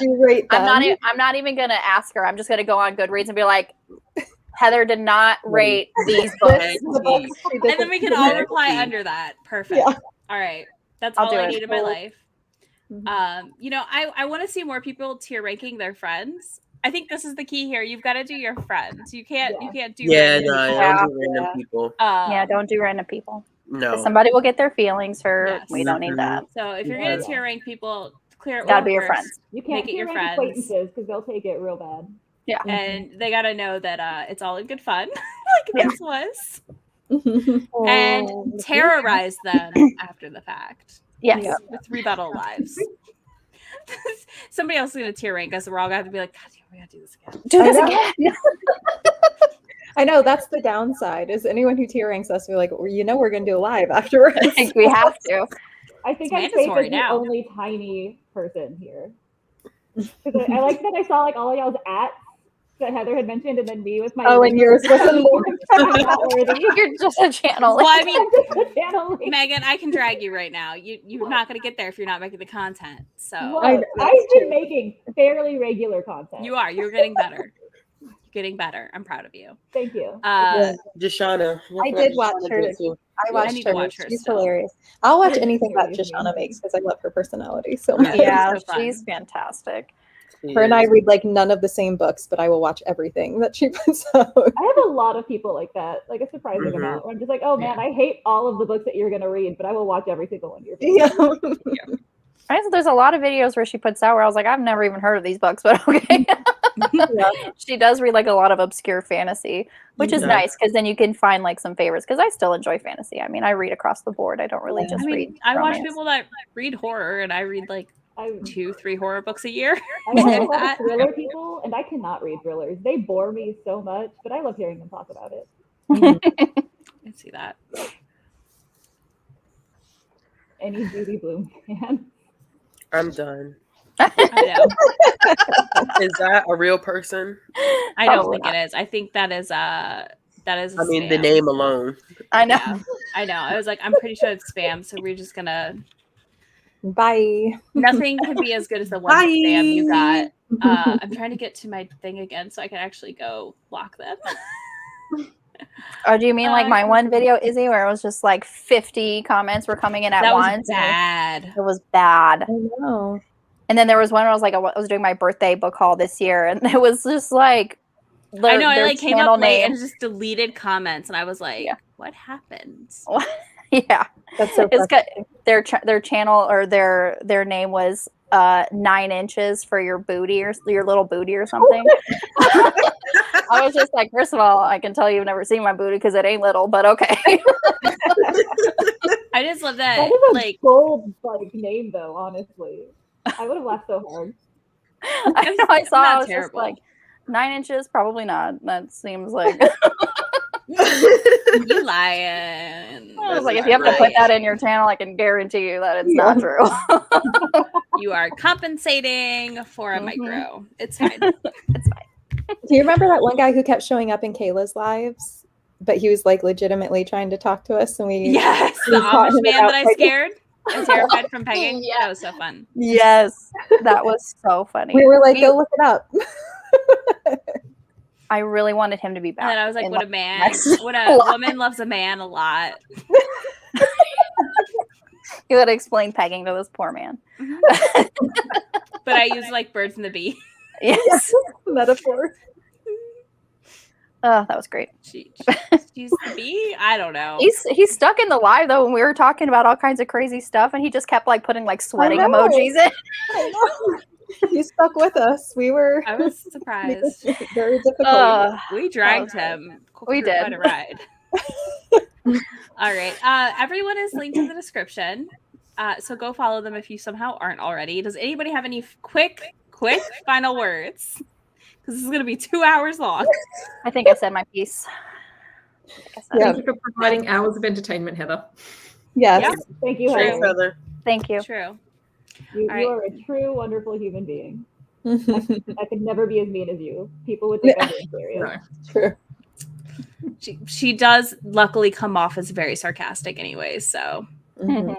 No, I'm not even gonna ask her. I'm just gonna go on Goodreads and be like, Heather did not rate these books. And then we can all reply under that. Perfect. Yeah. All right. That's I'll all do I it. need in my life. Mhm. I want to see more people tier ranking their friends. I think this is the key here. You've got to do your friends. You can't do Yeah, random no, people. I don't do random people. Yeah, don't do random people. No. Somebody will get their feelings hurt. Yes. We don't need that. So if you're Yeah. gonna tier rank people, clear it Gotta well be your first. friends. You can't Make it your rank friends. acquaintances because they'll take it real bad. Yeah. And they gotta know that it's all in good fun, like this was. and Oh, terrorize them after the fact. yes. Yeah. With rebuttal lives. Somebody else is going to tier rank us, and we're all going to have to be like, God damn, we got to do this again. Do this I know. again. I know that's the downside. Is anyone who tier ranks us, we're like, well, you know, we're gonna do a live afterwards. I think we have to. I think It's I'm safe mandatory as the now. only tiny person here. Because I like that I saw like all of y'all's ats that Heather had mentioned, and then me with my. Oh, and yours wasn't. I'm not worthy. You're just a channel. Well, I mean, I'm just a channel link. Megan, I can drag you right now. You're not going to get there if you're not making the content. So Look, I- I've that's been true. making fairly regular content. you are. You're getting better. You're getting better. I'm proud of you. Thank you. Jashana. I did watch Jashana her. did too. I I watched need her. to watch her She's still. hilarious. I'll watch She's anything that hilarious, Shoshana man. makes because I love her personality so much. Yeah, so fun. she's fantastic. Her and I read like none of the same books, but I will watch everything that she puts out. I have a lot of people like that, like a surprising Mhm. amount. Where I'm just like, oh man, I hate all of the books that you're gonna read, but I will watch every single one you're reading. Yeah. There's a lot of videos where she puts out where I was like, I've never even heard of these books, but okay. She does read like a lot of obscure fantasy, which is Yeah. nice because then you can find like some favorites. Because I still enjoy fantasy. I mean, I read across the board. I don't really just I read. mean, I watch romance. people that read horror, and I read like I 2-3 horror books a year. I watch a If lot that. of thriller people, and I cannot read thrillers. They bore me so much, but I love hearing them talk about it. I can see that. Any Judy Bloom fan. I'm done. I know. Is that a real person? I don't Probably think it is. I think that is a I mean, the spam. name alone. I know. Yeah, I know. I was like, I'm pretty sure it's spam, so we're just gonna. Bye. Nothing can be as good as the one Bye. spam you got. I'm trying to get to my thing again so I can actually go block them. Or do you mean like my one video, Izzy, where it was just like 50 comments were coming in at That was once? bad. It was bad. I know. And then there was one where I was like, I was doing my birthday book haul this year, and it was just like, I know. I their like came channel up late name. and just deleted comments, and I was like, Yeah. "What happened?" Yeah, That's so it's got frustrating. their channel or their name was 9 inches for your booty or your little booty or something. I was just like, first of all, I can tell you've never seen my booty because it ain't little, but okay. I just love that. That is a Like, bold like name, though. Honestly, I would have laughed so hard. I know. I saw. not I was terrible. just like, 9 inches, probably not. That seems like. you lying. I was like, if you have to put that in your channel, I can guarantee you that it's not true. You are compensating for a Mhm. micro. It's fine. It's fine. Do you remember that one guy who kept showing up in Kayla's lives, but he was like legitimately trying to talk to us, and we Yes, we the caught Amish him man without that I pegging. scared and terrified from pegging. Yeah. That was so fun. Yes, that was so funny. We were like, go look it up. I really wanted him to be back. And then I was like, in "What a man! next What a live. woman loves a man a lot." You would explain pegging to this poor man. But I use like birds and the bee. Yes. Metaphor. Oh, that was great. She's the bee. I don't know. He's stuck in the live though when we were talking about all kinds of crazy stuff, and he just kept like putting like sweating I know. emojis in. I know. He stuck with us. We were I was surprised. very difficult. We dragged Okay. him. We through did. quite a ride. All right. Everyone is linked in the description. So go follow them if you somehow aren't already. Does anybody have any quick final words? Because this is going to be 2 hours long. I think I said my piece. Yeah. Thank you for providing hours of entertainment, Heather. Yes. Yep. Thank you, True. Heather. Thanks, Heather. Thank you. True. You All right. are a true, wonderful human being. True. I could never be as mean as you. People would think I'm being serious. She does luckily come off as very sarcastic anyways, so Mhm.